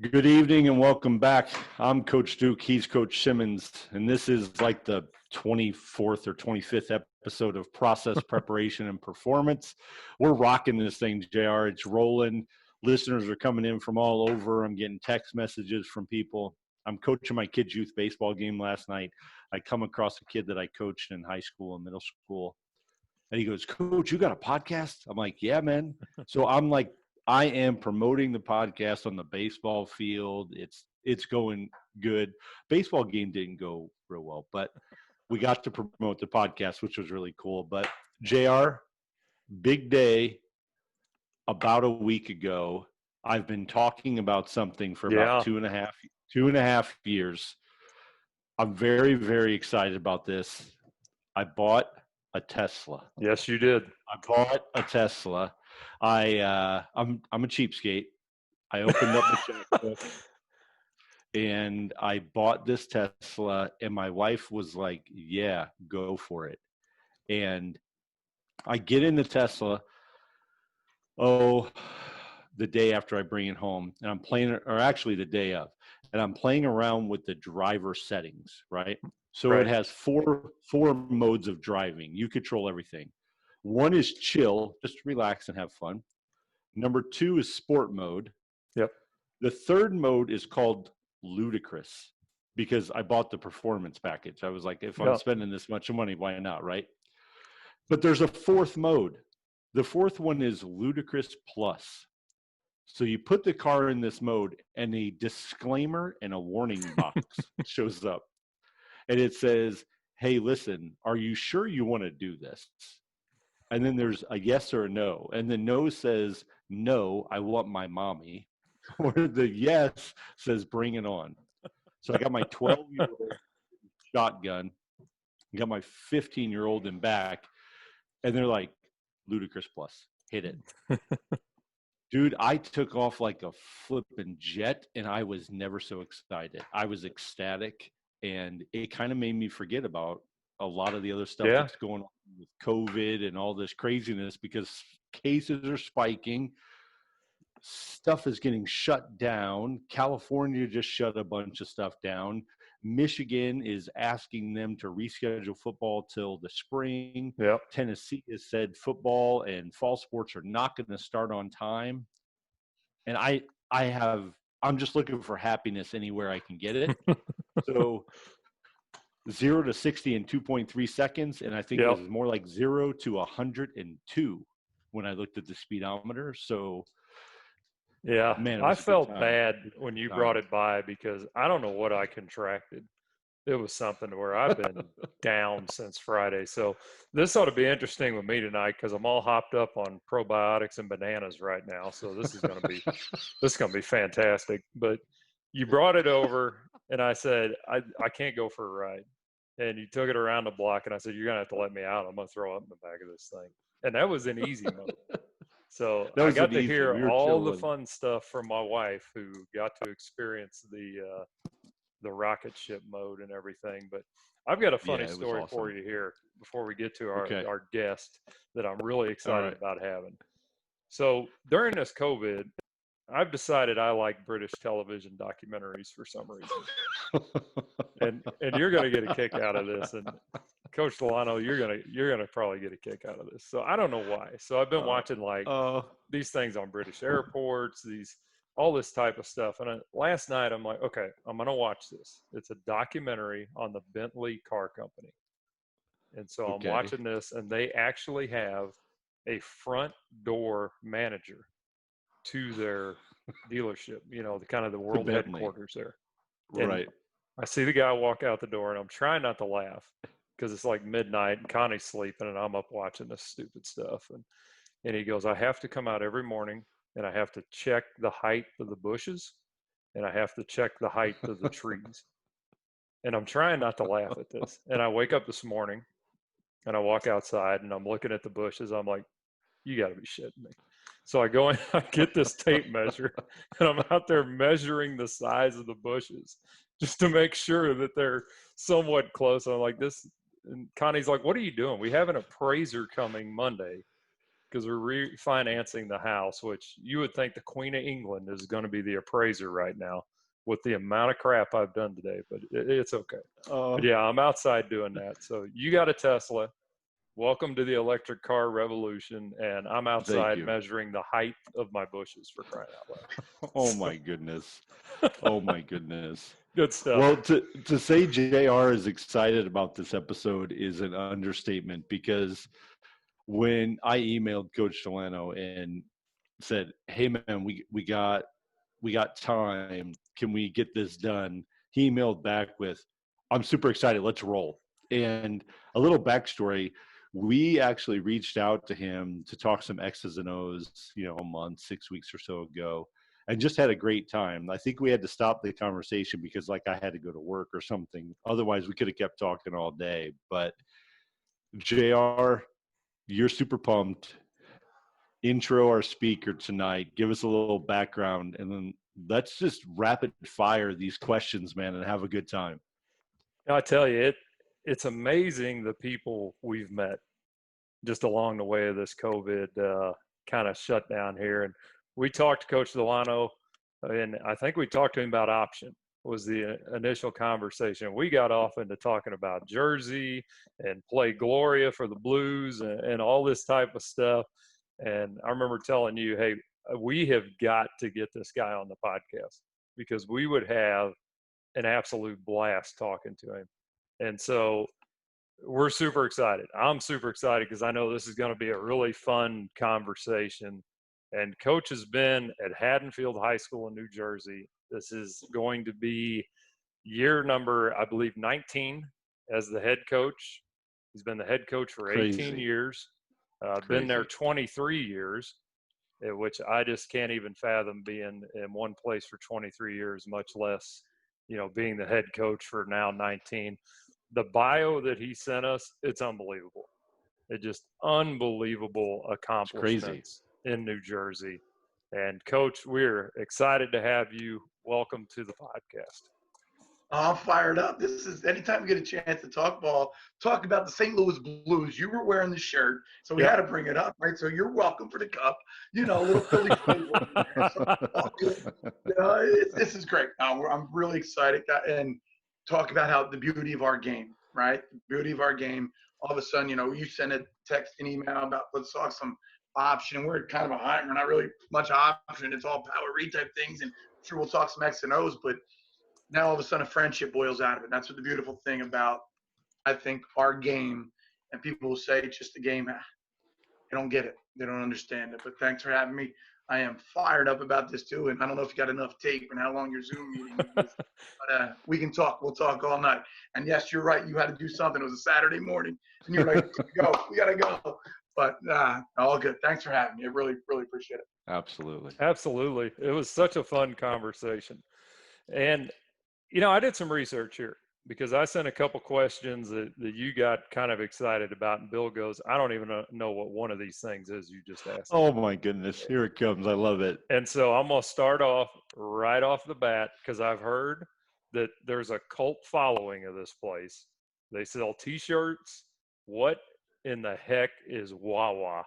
Good evening and welcome back. I'm Coach Duke. He's Coach Simmons, and this is like the 24th or 25th episode of Process Preparation and Performance. We're rocking this thing, JR. It's rolling. Listeners are coming in from all over. I'm getting text messages from people. I'm coaching my kid's youth baseball game last night. I come across a kid that I coached in high school and middle school, and he goes, "Coach, you got a podcast?" I'm like, "Yeah, man." So I am promoting the podcast on the baseball field. It's going good. Baseball game didn't go real well, but we got to promote the podcast, which was really cool. But JR, big day about a week ago. I've been talking about something for about two and a half years. I'm very, very excited about this. I bought a Tesla. Yes, you did. I bought a Tesla. I'm a cheapskate. I opened up the checkbook and I bought this Tesla, and my wife was like, "Yeah, go for it." And I get in the Tesla, the day after I bring it home, and I'm playing, or actually the day of, and I'm playing around with the driver settings, right? So It has four modes of driving. You control everything. One is chill, just relax and have fun. Number 2 is sport mode. Yep. The third mode is called ludicrous because I bought the performance package. I was like, if I'm spending this much money, why not, right? But there's a fourth mode. The fourth one is ludicrous plus. So you put the car in this mode and a disclaimer and a warning box shows up. And it says, "Hey, listen, are you sure you want to do this?" And then there's a yes or a no. And the no says, "No, I want my mommy." Or the yes says, "Bring it on." So I got my 12-year-old shotgun, got my 15-year-old in back, and they're like, "Ludicrous plus, hit it." Dude, I took off like a flipping jet, and I was never so excited. I was ecstatic, and it kind of made me forget about a lot of the other stuff that's going on with COVID and all this craziness, because cases are spiking. Stuff is getting shut down. California just shut a bunch of stuff down. Michigan is asking them to reschedule football till the spring. Tennessee has said football and fall sports are not going to start on time. And I'm just looking for happiness anywhere I can get it. So 0 to 60 in 2.3 seconds. And I think it was more like 0 to 102 when I looked at the speedometer. So yeah, man, I felt bad when you brought it by because I don't know what I contracted. It was something where I've been down since Friday. So this ought to be interesting with me tonight because I'm all hopped up on probiotics and bananas right now. So this is going to be fantastic. But you brought it over and I said, I can't go for a ride. And you took it around the block and I said, "You're going to have to let me out. I'm going to throw up in the back of this thing." And that was in easy mode. So I got to hear all the fun stuff from my wife, who got to experience the rocket ship mode and everything. But I've got a funny story for you here before we get to our guest that I'm really excited about having. So during this COVID, I've decided I like British television documentaries for some reason, and you're going to get a kick out of this. And Coach DeLano, you're gonna probably get a kick out of this. So I don't know why. So I've been watching these things on British airports, all this type of stuff. And last night I'm like, okay, I'm gonna watch this. It's a documentary on the Bentley car company. And so I'm watching this, and they actually have a front door manager to their dealership. The world headquarters there. And I see the guy walk out the door, and I'm trying not to laugh because it's like midnight and Connie's sleeping and I'm up watching this stupid stuff. And he goes, "I have to come out every morning and I have to check the height of the bushes and I have to check the height of the trees." And I'm trying not to laugh at this. And I wake up this morning and I walk outside and I'm looking at the bushes. I'm like, "You got to be shitting me." So I go in, I get this tape measure, and I'm out there measuring the size of the bushes just to make sure that they're somewhat close. I'm like, this, and Connie's like, "What are you doing? We have an appraiser coming Monday because we're refinancing the house, which you would think the Queen of England is going to be the appraiser right now with the amount of crap I've done today, but it's okay. But yeah, I'm outside doing that. So you got a Tesla. Welcome to the electric car revolution. And I'm outside measuring the height of my bushes, for crying out loud. Oh my goodness. Oh my goodness. Good stuff. Well, to say JR is excited about this episode is an understatement, because when I emailed Coach DeLano and said, "Hey man, we got time. Can we get this done?" He emailed back with, "I'm super excited. Let's roll." And a little backstory: we actually reached out to him to talk some X's and O's, a month, 6 weeks or so ago, and just had a great time. I think we had to stop the conversation because I had to go to work or something. Otherwise, we could have kept talking all day. But JR, you're super pumped. Intro our speaker tonight. Give us a little background, and then let's just rapid fire these questions, man, and have a good time. I tell you, it's amazing the people we've met just along the way of this COVID kind of shutdown here. And we talked to Coach DeLano, and I think we talked to him about option was the initial conversation. We got off into talking about Jersey and play Gloria for the Blues and all this type of stuff. And I remember telling you, hey, we have got to get this guy on the podcast because we would have an absolute blast talking to him. And so we're super excited. I'm super excited because I know this is going to be a really fun conversation. And Coach has been at Haddonfield High School in New Jersey. This is going to be year number, I believe, 19 as the head coach. He's been the head coach for 18 years. Been there 23 years, which I just can't even fathom being in one place for 23 years, much less, being the head coach for now 19. The bio that he sent us, it's unbelievable. It's just unbelievable accomplishments in New Jersey. And Coach, we're excited to have you. Welcome to the podcast. I'm fired up. This is anytime we get a chance to talk ball, talk about the St. Louis Blues. You were wearing the shirt, so we had to bring it up, right? So you're welcome for the cup. A little Philly flavor. So all good. This is great. I'm really excited and talk about how the beauty of our game, right? The beauty of our game. All of a sudden, you send a text, an email about let's talk some option, and we're kind of behind. We're not really much option. It's all power read type things, and I'm sure we'll talk some X and O's, but now all of a sudden a friendship boils out of it. That's what the beautiful thing about, I think, our game, and people will say it's just a game. They don't get it. They don't understand it. But thanks for having me. I am fired up about this too. And I don't know if you got enough tape and how long your Zoom meeting is. But we can talk. We'll talk all night. And yes, you're right. You had to do something. It was a Saturday morning. And you're like, we got to go. But all good. Thanks for having me. I really, really appreciate it. Absolutely. Absolutely. It was such a fun conversation. And I did some research here because I sent a couple questions that you got kind of excited about. And Bill goes, I don't even know what one of these things is you just asked. Oh, my goodness. Here it comes. I love it. And so I'm going to start off right off the bat because I've heard that there's a cult following of this place. They sell T-shirts. What in the heck is Wawa?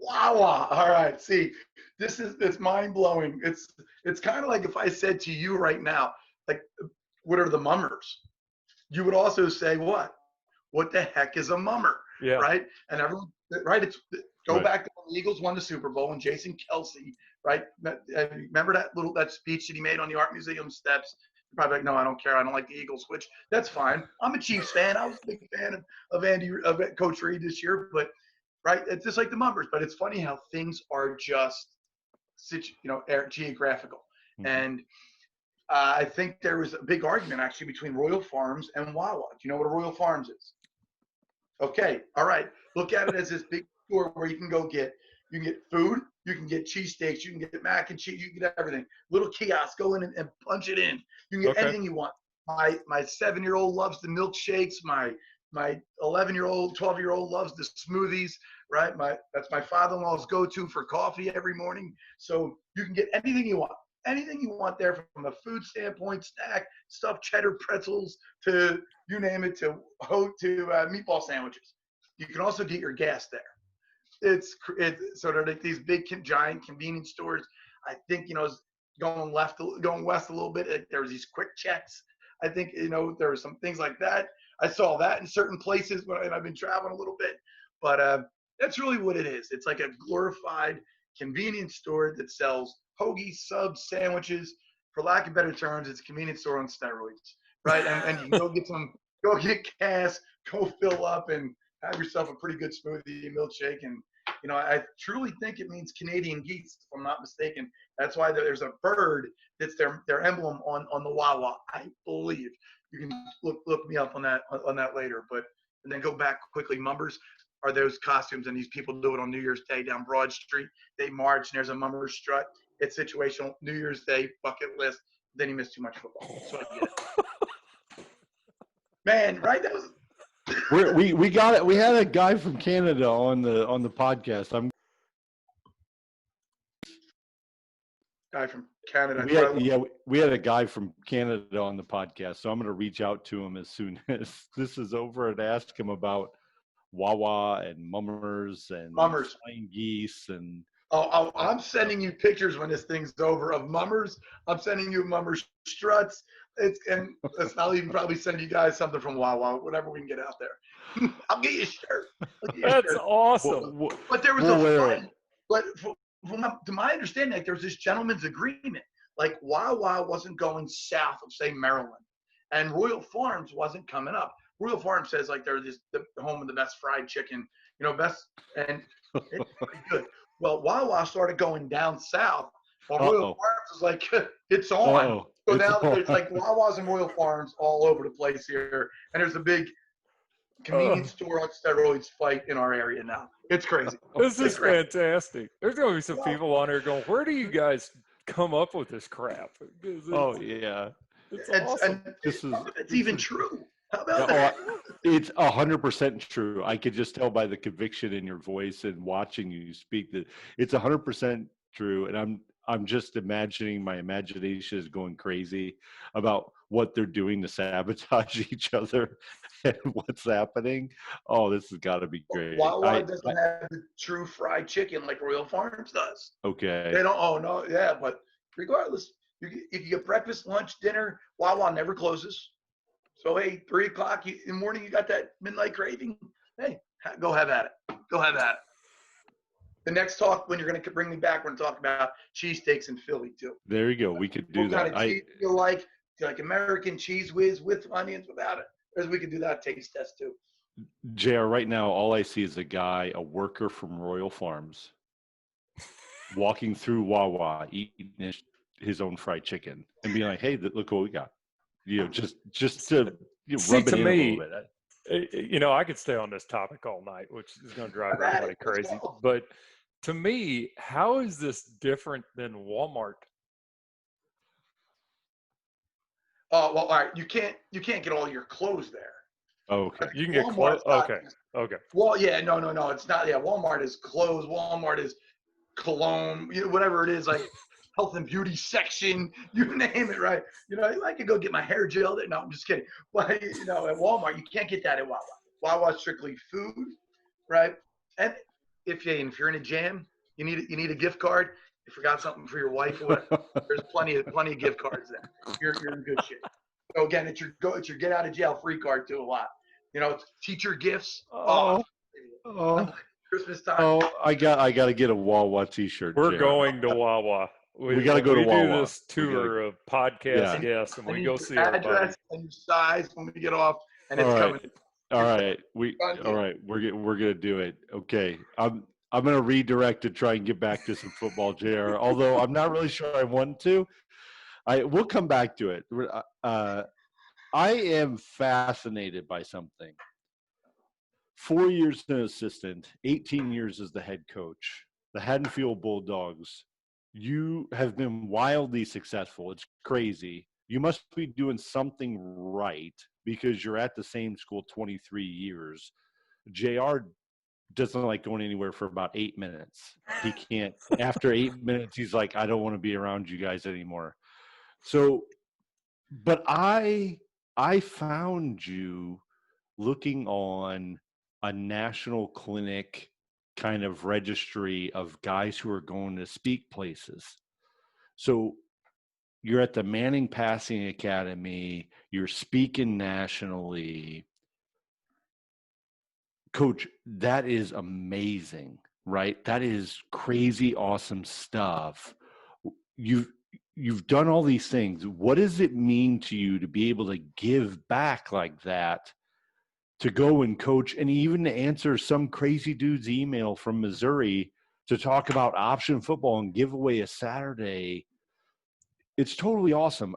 Wawa. All right. See, it's mind-blowing. It's kind of like if I said to you right now, like, what are the mummers? You would also say, what the heck is a mummer? Yeah. Right. And everyone, right. Back to when the Eagles won the Super Bowl and Jason Kelsey, right. Remember that speech that he made on the Art Museum steps? You're probably like, no, I don't care. I don't like the Eagles, which that's fine. I'm a Chiefs fan. I was a big fan of Coach Reid this year, but right. It's just like the mummers, but it's funny how things are just, geographical. Mm-hmm. And I think there was a big argument actually between Royal Farms and Wawa. Do you know what a Royal Farms is? Okay. All right. Look at it as this big store where you can get food, you can get cheesesteaks, you can get mac and cheese, you can get everything. Little kiosk, go in and punch it in. You can get anything you want. My 7-year-old loves the milkshakes. My 11-year-old, 12-year-old loves the smoothies, right? That's my father-in-law's go-to for coffee every morning. So you can get anything you want. Anything you want there from a food standpoint, snack, stuffed cheddar pretzels to you name it, to meatball sandwiches. You can also get your gas there. it's so they're like these big giant convenience stores. I think going west a little bit. There was these quick checks. I think there were some things like that. I saw that in certain places and I've been traveling a little bit, but that's really what it is. It's like a glorified convenience store that sells hoagies, subs, sandwiches. For lack of better terms, it's a convenience store on steroids, right? And you can go get gas, go fill up, and have yourself a pretty good smoothie, milkshake, and I truly think it means Canadian geese, if I'm not mistaken. That's why there's a bird that's their emblem on the Wawa. I believe you can look me up on that later. But and then go back quickly. Mummers are those costumes, and these people do it on New Year's Day down Broad Street. They march, and there's a mummer strut. It's situational. New Year's Day bucket list. Then you miss too much football. So I get it. Man, right? That was. we got it. We had a guy from Canada on the podcast. Guy from Canada. We had a guy from Canada on the podcast, so I'm going to reach out to him as soon as this is over and ask him about Wawa and mummers and flying geese and. Oh, I'm sending you pictures when this thing's over of mummers. I'm sending you mummers struts. I'll even probably send you guys something from Wawa, whatever we can get out there. I'll get you a shirt. That's awesome. But there was a fight. But to my understanding, like, there was this gentleman's agreement. Like Wawa wasn't going south of, say, Maryland, and Royal Farms wasn't coming up. Royal Farms says like they're the home of the best fried chicken, best, and it's pretty good. Well, Wawa started going down south. Well, Royal Farms is like, it's on. So now there's like Wawas and Royal Farms all over the place here. And there's a big convenience store on steroids fight in our area now. It's crazy. This is fantastic. There's going to be some people on here going, where do you guys come up with this crap? Yeah. It's awesome. It's even true. How about that? It's 100% true. I could just tell by the conviction in your voice and watching you speak that it's 100% true. And I'm just imagining, my imagination is going crazy about what they're doing to sabotage each other and what's happening. Oh, this has got to be great. Wawa doesn't have the true fried chicken like Royal Farms does. Okay. They don't. Oh no, yeah. But regardless, if you get breakfast, lunch, dinner, Wawa never closes. So, hey, 3 o'clock in the morning, you got that midnight craving? Hey, go have at it. Go have at it. The next talk, when you're going to bring me back, we're going to talk about cheesesteaks in Philly, too. There you go. We could do that. What kind of cheese do you like? Do you like American cheese whiz with onions, without it? Or we could do that taste test, too. JR, right now, all I see is a worker from Royal Farms, walking through Wawa, eating his own fried chicken and being like, hey, look what we got. Just to rub it in a little bit. I could stay on this topic all night, which is going to drive everybody crazy. But to me, how is this different than Walmart? Well, all right. You can't get all your clothes there. Okay. You can get clothes. Okay. Well, yeah, no. It's not. Yeah, Walmart is clothes. Walmart is cologne. Whatever it is, like health and beauty section. You name it, right? I could go get my hair gel there. No, I'm just kidding. But at Walmart, you can't get that at Wawa. Wawa's strictly food, right? And if you're in a jam, you need a gift card. You forgot something for your wife or whatever. There's plenty of gift cards there. You're in good shape. So again, it's your get out of jail free card too a lot. Teacher gifts. Christmas time. Oh, I got to get a Wawa t-shirt. We're going to Wawa. We got to go to Wawa. We do this tour of podcast guests, and we go see our address and your size when we get off, and it's coming. All right, we're gonna do it. Okay, I'm gonna redirect to try and get back to some football, JR. Although I'm not really sure I want to. We'll come back to it. I am fascinated by something. 4 years as an assistant, 18 years as the head coach. The Haddonfield Bulldogs. You have been wildly successful. It's crazy. You must be doing something right because you're at the same school 23 years. JR doesn't like going anywhere for about 8 minutes. He can't. After 8 minutes, he's like, I don't want to be around you guys anymore. So, but I found you looking on a national clinic kind of registry of guys who are going to speak places. So you're at the Manning Passing Academy, you're speaking nationally. Coach, that is amazing, right? That is crazy awesome stuff. You've done all these things. What does it mean to you to be able to give back like that, to go and coach, and even to answer some crazy dude's email from Missouri to talk about option football and give away a Saturday? It's totally awesome.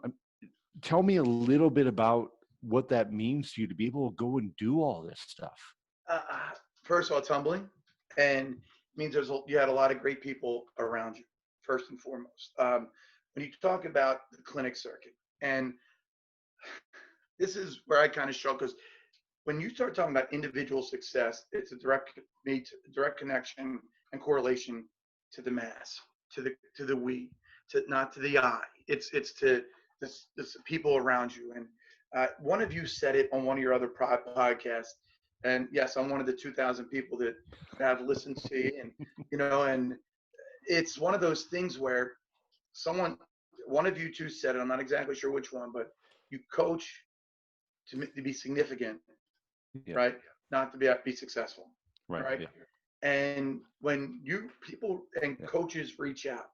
Tell me a little bit about what that means to you to be able to go and do all this stuff. First of all, it's humbling, and it means you had a lot of great people around you, first and foremost. When you talk about the clinic circuit, and this is where I kind of struggle, because when you start talking about individual success, it's a direct connection and correlation to the mass, to the we, to not to the I. It's to the people around you. And one of you said it on one of your other podcasts. And yes, I'm one of the 2,000 people that have listened to you, and it's one of those things where one of you two said it. I'm not exactly sure which one, but you coach to be significant, right? Not to be successful, right? Yeah. And when people and coaches reach out,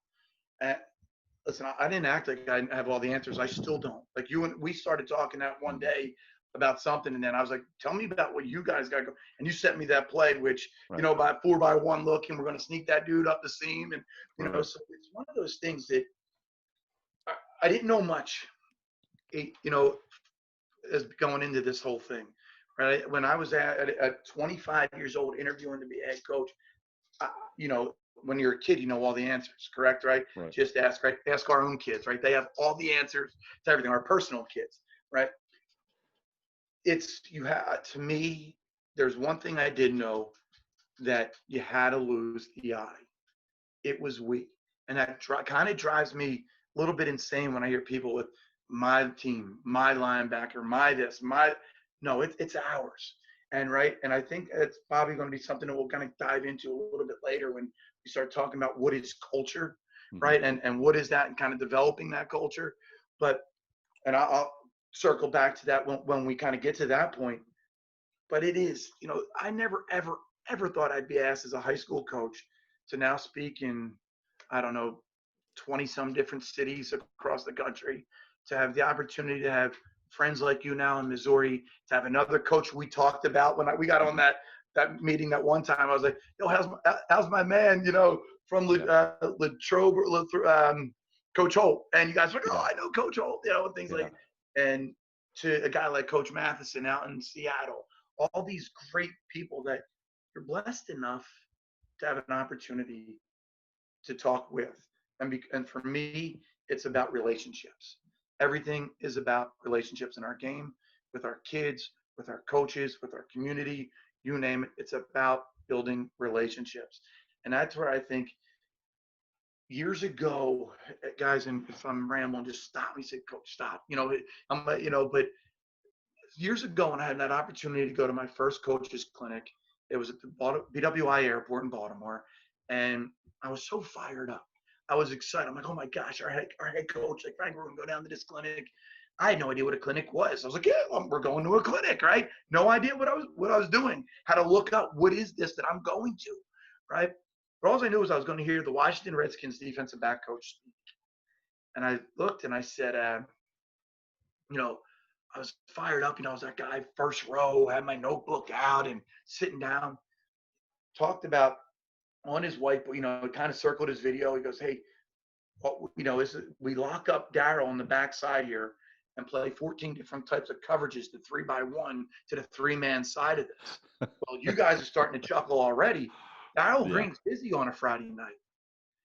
listen, I didn't act like I have all the answers. I still don't. Like we started talking that one day about something, and then I was like, tell me about what you guys got going. And you sent me that play, which, by 4x1 look, and we're going to sneak that dude up the seam. And, so it's one of those things that I didn't know much, as going into this whole thing, right? When I was at 25 years old interviewing to be a head coach, when you're a kid, you know all the answers, correct, right? Just ask our own kids, right? They have all the answers to everything, our personal kids, right? To me, there's one thing I did know, that you had to lose the I. It was we. And that kind of drives me a little bit insane when I hear people with my team, my linebacker, no, it's ours. And and I think it's probably going to be something that we'll kind of dive into a little bit later when we start talking about what is culture, right? And what is that, and kind of developing that culture. And I'll circle back to that when we kind of get to that point. But it is, I never, ever thought I'd be asked as a high school coach to now speak in, 20 some different cities across the country, to have the opportunity to have friends like you now in Missouri, to have another coach we talked about when we got on that meeting that one time. I was like, yo, how's my man, from Latrobe, Coach Holt. And you guys were like, oh, I know Coach Holt, and things like, and to a guy like Coach Matheson out in Seattle, all these great people that you're blessed enough to have an opportunity to talk with. And for me, it's about relationships. Everything is about relationships in our game, with our kids, with our coaches, with our community, you name it. It's about building relationships. And that's where I think years ago, guys, and if I'm rambling, just stop me, say, Coach, stop. But years ago, when I had that opportunity to go to my first coach's clinic, it was at the BWI Airport in Baltimore, and I was so fired up. I was excited. I'm like, oh my gosh, our head coach, like, Frank, we're gonna go down to this clinic. I had no idea what a clinic was. I was like, yeah, we're going to a clinic, right? No idea what I was doing. Had to look up, what is this that I'm going to, right? But all I knew was I was going to hear the Washington Redskins defensive back coach speak. And I looked and I said, I was fired up. I was that guy, first row, had my notebook out and sitting down. Talked about on his whiteboard, kind of circled his video. He goes, hey, we lock up Darryl on the backside here and play 14 different types of coverages, the 3x1 to the 3-man side of this. Well, you guys are starting to chuckle already. Darryl Green's busy on a Friday night.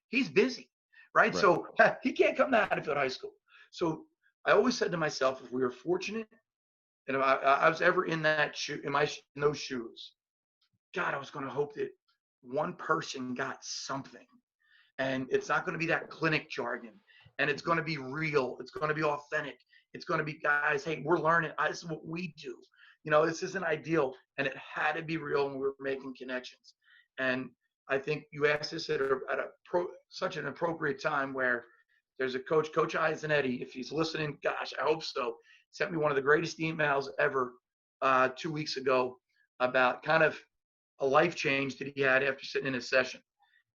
He's busy, right? So he can't come to Haddonfield High School. So I always said to myself, if we were fortunate, and if I was ever in those shoes, God, I was going to hope that one person got something. And it's not going to be that clinic jargon. And it's going to be real. It's going to be authentic. It's going to be, guys, hey, we're learning. This is what we do. This isn't ideal. And it had to be real, and we were making connections. And I think you asked this at such an appropriate time where there's a coach, Coach Iazanetti, if he's listening, gosh, I hope so, sent me one of the greatest emails ever 2 weeks ago about kind of a life change that he had after sitting in his session.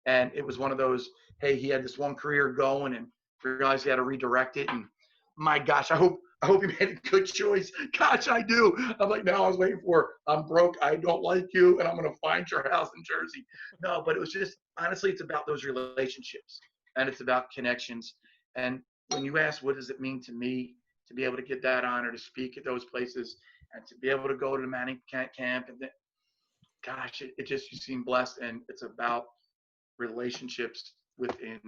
And it was one of those, hey, he had this one career going and realized he had to redirect it. And my gosh, I hope he made a good choice. Gosh, I do. I'm like, no, I was waiting for, I'm broke, I don't like you, and I'm going to find your house in Jersey. No, but it was just, honestly, it's about those relationships, and it's about connections. And when you ask, what does it mean to me to be able to get that honor to speak at those places and to be able to go to the Manning camp, and then, gosh, it just, you seem blessed, and it's about relationships within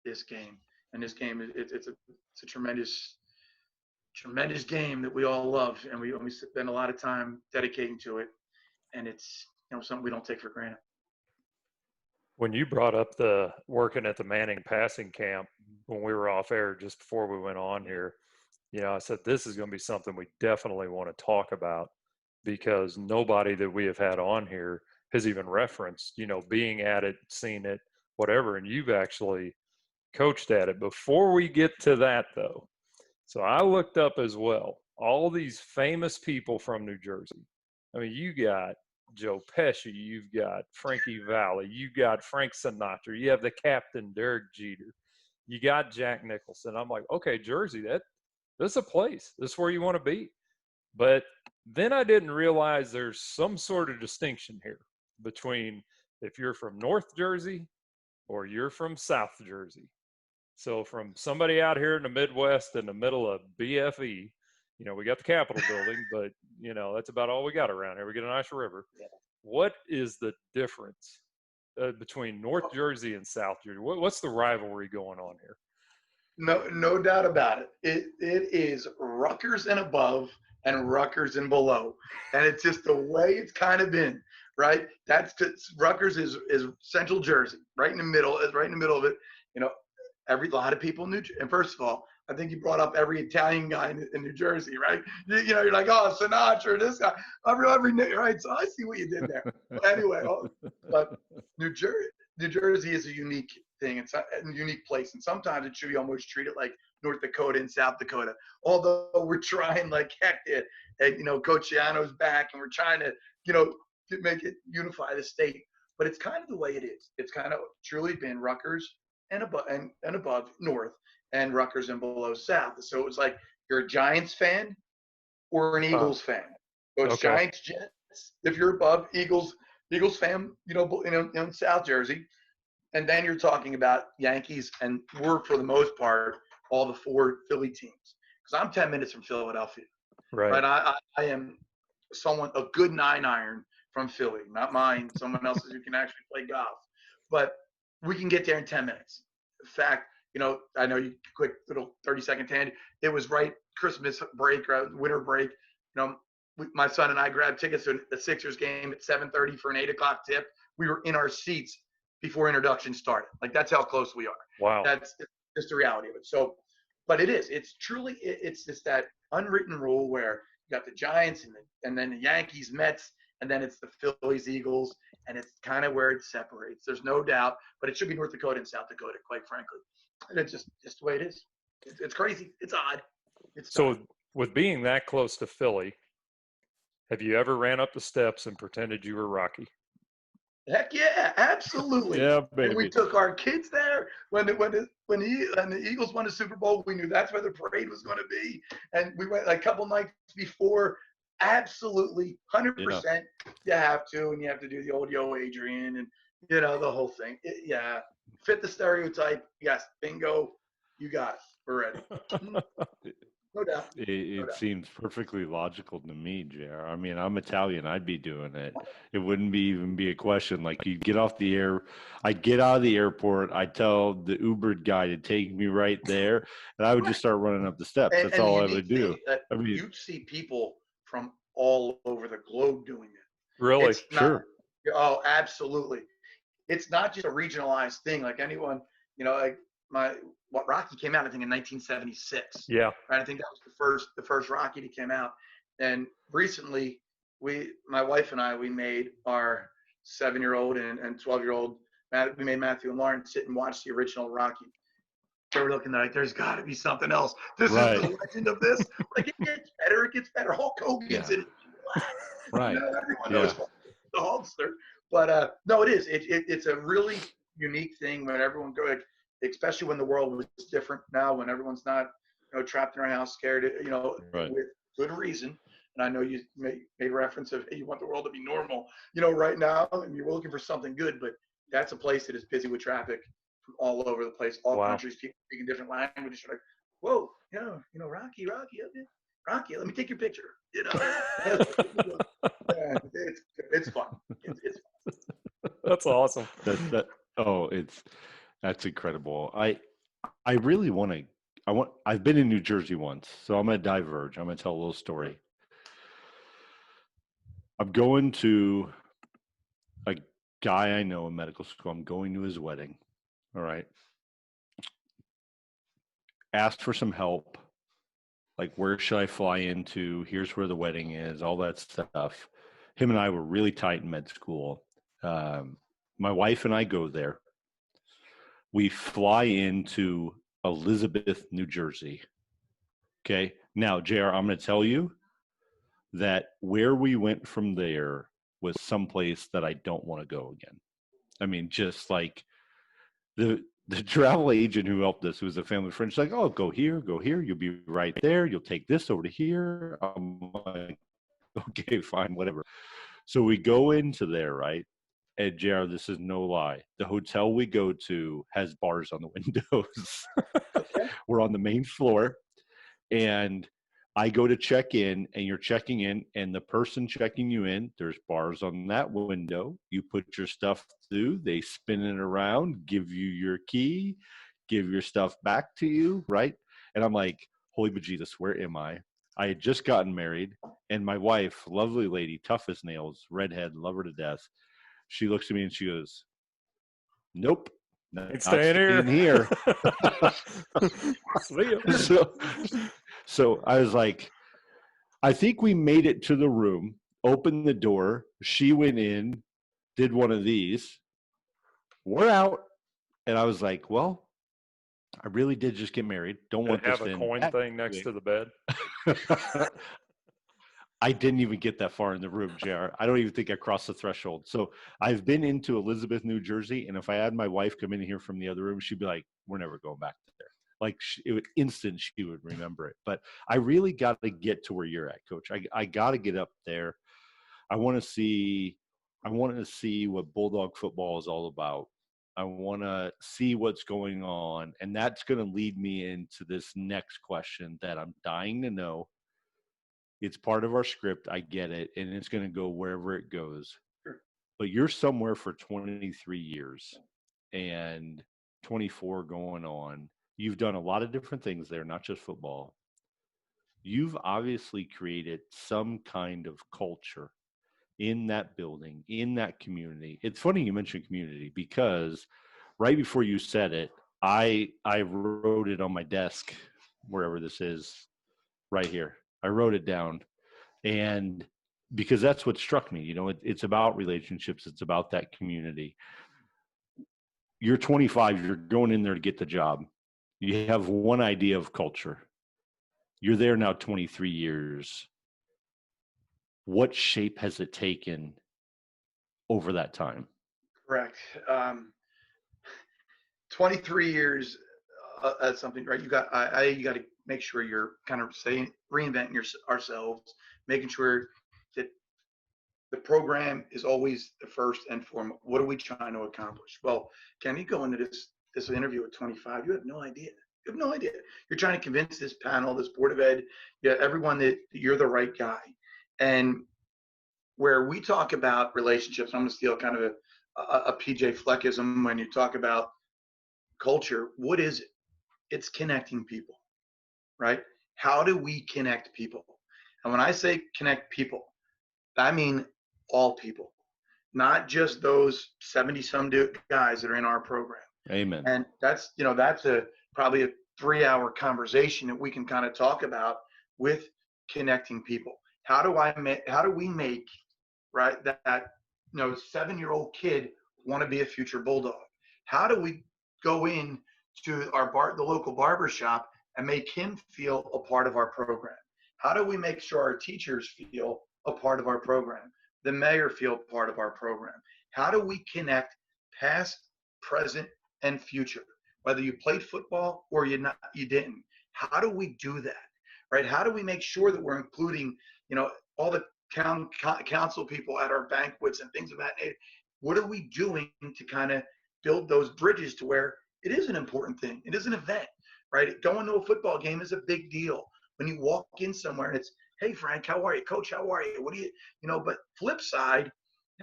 this game. And this game, it's a tremendous game that we all love, and we spend a lot of time dedicating to it, and it's something we don't take for granted. When you brought up the working at the Manning passing camp when we were off air just before we went on here, I said this is going to be something we definitely want to talk about, because nobody that we have had on here has even referenced being at it, seen it, whatever, and you've actually coached at it. Before we get to that though, so I looked up as well, all these famous people from New Jersey. I mean, you got Joe Pesci, you've got Frankie Valli, you got Frank Sinatra, you have the captain, Derek Jeter, you got Jack Nicholson. I'm like, okay, Jersey, that's a place. That's where you want to be. But then I didn't realize there's some sort of distinction here between if you're from North Jersey or you're from South Jersey. So from somebody out here in the Midwest in the middle of BFE, we got the Capitol building, but, that's about all we got around here. We get a nice river. Yeah. What is the difference between North Jersey and South Jersey? What's the rivalry going on here? No doubt about it. It is Rutgers and above and Rutgers and below. And it's just the way it's kind of been, right? Rutgers is Central Jersey, right in the middle of it. A lot of people knew. And first of all, I think you brought up every Italian guy in New Jersey, right? You're like, oh, Sinatra, this guy, every right? So I see what you did there. But anyway, but New Jersey is a unique thing. It's a unique place, and sometimes it should be almost treated like North Dakota and South Dakota. Although we're trying like heck, Coach DeLano's back, and we're trying to, make it unify the state. But it's kind of the way it is. It's kind of truly been Rutgers and above North, and Rutgers and below South. So it was like you're a Giants fan or an Eagles fan. So it's okay. Giants, Jets. If you're above, Eagles fan, in South Jersey. And then you're talking about Yankees, and we're, for the most part, all the 4 Philly teams. Because I'm 10 minutes from Philadelphia. Right. But I am a good 9-iron from Philly. Not mine, someone else's who can actually play golf. But we can get there in 10 minutes. In fact, I know you quick little 30-second tangent. It was right Christmas break, or winter break. My son and I grabbed tickets to the Sixers game at 7:30 for an 8 o'clock tip. We were in our seats before introduction started. Like, that's how close we are. Wow. That's just the reality of it. So, but it's truly, it's just that unwritten rule where you got the Giants and then the Yankees, Mets, and then it's the Phillies, Eagles, and it's kind of where it separates. There's no doubt, but it should be North Dakota and South Dakota, quite frankly. And it's just the way it is. It's crazy. It's odd. So with being that close to Philly, have you ever ran up the steps and pretended you were Rocky? Heck yeah, absolutely. Yeah, baby. And we took our kids there when the Eagles won the Super Bowl. We knew that's where the parade was going to be, and we went a couple nights before. Absolutely, 100%. You have to, and you have to do the old Yo Adrian and the whole thing. Fit the stereotype. Yes, bingo. You got it. We're ready. No doubt. It seems perfectly logical to me, JR. I mean, I'm Italian. I'd be doing it. It wouldn't even be a question. Like, you get off the air, I get out of the airport, I tell the Uber guy to take me right there, and I would just start running up the steps. That's all I would do. You'd see people from all over the globe doing it. Really? Sure. Oh, absolutely. It's not just a regionalized thing. Like anyone, Rocky came out, I think, in 1976. Yeah. Right. I think that was the first Rocky that came out. And recently, my wife and I, we made our 7-year-old and 12-year-old we made Matthew and Lauren sit and watch the original Rocky. They were looking like, there's got to be something else. This is the legend of this. Like, it gets better. It gets better. Hulk Hogan's in it. Right. You know, everyone knows the Hulkster. But no, it is. It's a really unique thing when everyone goes, especially when the world was different now, when everyone's not, trapped in our house, scared, with good reason. And I know you made reference of, hey, you want the world to be normal, right now, and you're looking for something good, but that's a place that is busy with traffic from all over the place, all countries, people speaking different languages. You're like, whoa, Rocky, Rocky, let me take your picture. Yeah, it's fun. It's fun. That's awesome. That's incredible. I really want to. I've been in New Jersey once, so I'm going to diverge. I'm going to tell a little story. I'm going to a guy I know in medical school. I'm going to his wedding. All right. Asked for some help. Like, where should I fly into? Here's where the wedding is, all that stuff. Him and I were really tight in med school. My wife and I go there. We fly into Elizabeth, New Jersey. Okay. Now, JR, I'm going to tell you that where we went from there was someplace that I don't want to go again. I mean, just like the travel agent who helped us, who was a family friend, she's like, oh, go here, you'll be right there, you'll take this over to here. I'm like, okay, fine, whatever. So we go into there, right? And JR, this is no lie, the hotel we go to has bars on the windows. Okay. We're on the main floor, and I go to check in, and you're checking in, and the person checking you in, there's bars on that window. You put your stuff through, they spin it around, give you your key, give your stuff back to you, right? And I'm like, holy bejesus, where am I? I had just gotten married, and my wife, lovely lady, tough as nails, redhead, love her to death. She looks at me and she goes, nope. Not staying here. See ya. So I was like, I think we made it to the room, opened the door. She went in, did one of these. We're out. And I was like, well, I really did just get married. Don't want have this a in coin thing next to the bed. I didn't even get that far in the room, JR. I don't even think I crossed the threshold. So I've been into Elizabeth, New Jersey, and if I had my wife come in here from the other room, she'd be like, we're never going back there. Like, it would instant, she would remember it. But I really got to get to where you're at, Coach. I got to get up there. I want to see what Bulldog football is all about. I want to see what's going on. And that's going to lead me into this next question that I'm dying to know. It's part of our script. I get it. And it's going to go wherever it goes. Sure. But you're somewhere for 23 years and 24 going on. You've done a lot of different things there, not just football. You've obviously created some kind of culture in that building, in that community. It's funny you mentioned community because right before you said it, I wrote it on my desk, wherever this is, right here. I wrote it down, and because that's what struck me. It's about relationships. It's about that community. You're 25. You're going in there to get the job. You have one idea of culture. You're there now 23 years. What shape has it taken over that time? Correct. 23 years, that's something, right? You got to make sure you're kind of reinventing ourselves, making sure that the program is always the first and foremost. What are we trying to accomplish? Well, Ken, you go into this interview at 25, you have no idea. You have no idea. You're trying to convince this panel, this board of ed, everyone that you're the right guy. And where we talk about relationships, I'm going to steal kind of a PJ Fleckism when you talk about culture. What is it? It's connecting people, right? How do we connect people? And when I say connect people, I mean all people, not just those 70-some guys that are in our program. Amen. And that's probably a 3-hour conversation that we can kind of talk about with connecting people. How do we make, right, that 7-year-old kid want to be a future Bulldog? How do we go in to the local barber shop and make him feel a part of our program? How do we make sure our teachers feel a part of our program? The mayor feel part of our program? How do we connect past, present, and future? Whether you played football or you didn't. How do we do that? Right? How do we make sure that we're including, all the council people at our banquets and things of that nature? What are we doing to kind of build those bridges to where it is an important thing? It is an event, right? Going to a football game is a big deal. When you walk in somewhere and it's, hey, Frank, how are you? Coach, how are you? What do you, but flip side,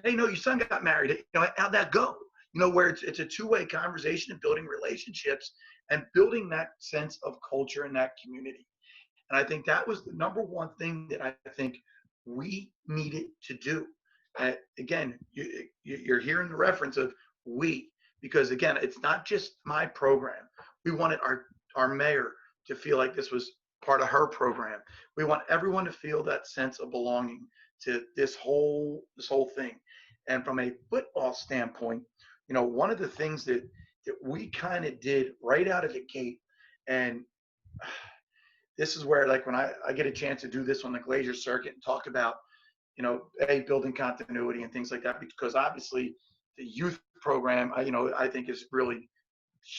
hey, your son got married. How'd that go? Where it's a two-way conversation and building relationships and building that sense of culture in that community. And I think that was the number one thing that I think we needed to do. Again, you're hearing the reference of we, because again, it's not just my program. We wanted our mayor to feel like this was part of her program. We want everyone to feel that sense of belonging to this whole thing. And from a football standpoint, one of the things that we kind of did right out of the gate, and this is where, like, when I get a chance to do this on the Glacier circuit and talk about, building continuity and things like that, because obviously the youth program, I think is really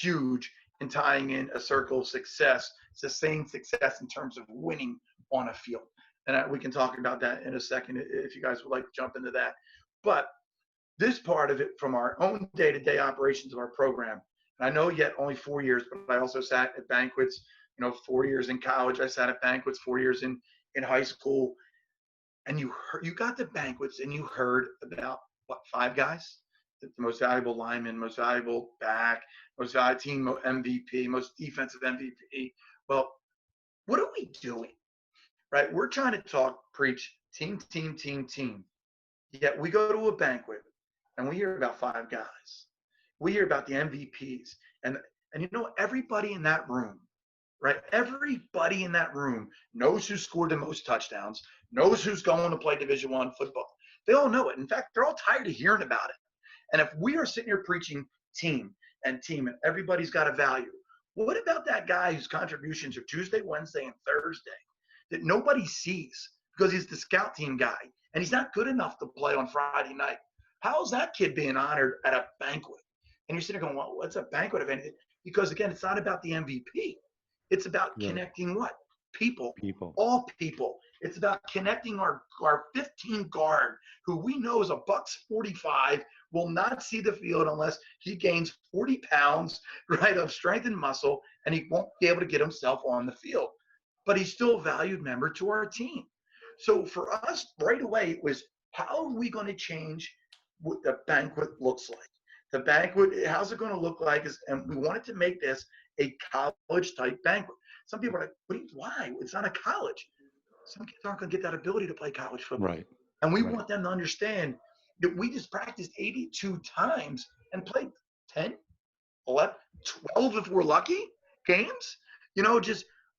huge in tying in a circle of success, sustained success in terms of winning on a field. And we can talk about that in a second if you guys would like to jump into that. But this part of it, from our own day-to-day operations of our program, and I know yet only 4 years, but I also sat at banquets, 4 years in college. I sat at banquets, 4 years in high school. And you got the banquets and you heard about, what, 5 guys? The most valuable lineman, most valuable back, most valuable team MVP, most defensive MVP. Well, what are we doing? Right? We're trying to preach team. Yet we go to a banquet and we hear about 5 guys. We hear about the MVPs. And everybody in that room, right? Everybody in that room knows who scored the most touchdowns, knows who's going to play Division I football. They all know it. In fact, they're all tired of hearing about it. And if we are sitting here preaching team and everybody's got a value, what about that guy whose contributions are Tuesday, Wednesday, and Thursday that nobody sees because he's the scout team guy and he's not good enough to play on Friday night? How's that kid being honored at a banquet? And you're sitting there going, well, what's a banquet event? Because, again, it's not about the MVP. It's about connecting what? People. All people. It's about connecting our 15 guard, who we know is $145, will not see the field unless he gains 40 pounds, right, of strength and muscle, and he won't be able to get himself on the field. But he's still a valued member to our team. So for us, right away, it was, how are we going to change what the banquet looks like? The banquet, how's it going to look like? And we wanted to make this a college-type banquet. Some people are like, why? It's not a college. Some kids aren't going to get that ability to play college football. Right. And we want them to understand that we just practiced 82 times and played 10, 11, 12 if we're lucky games.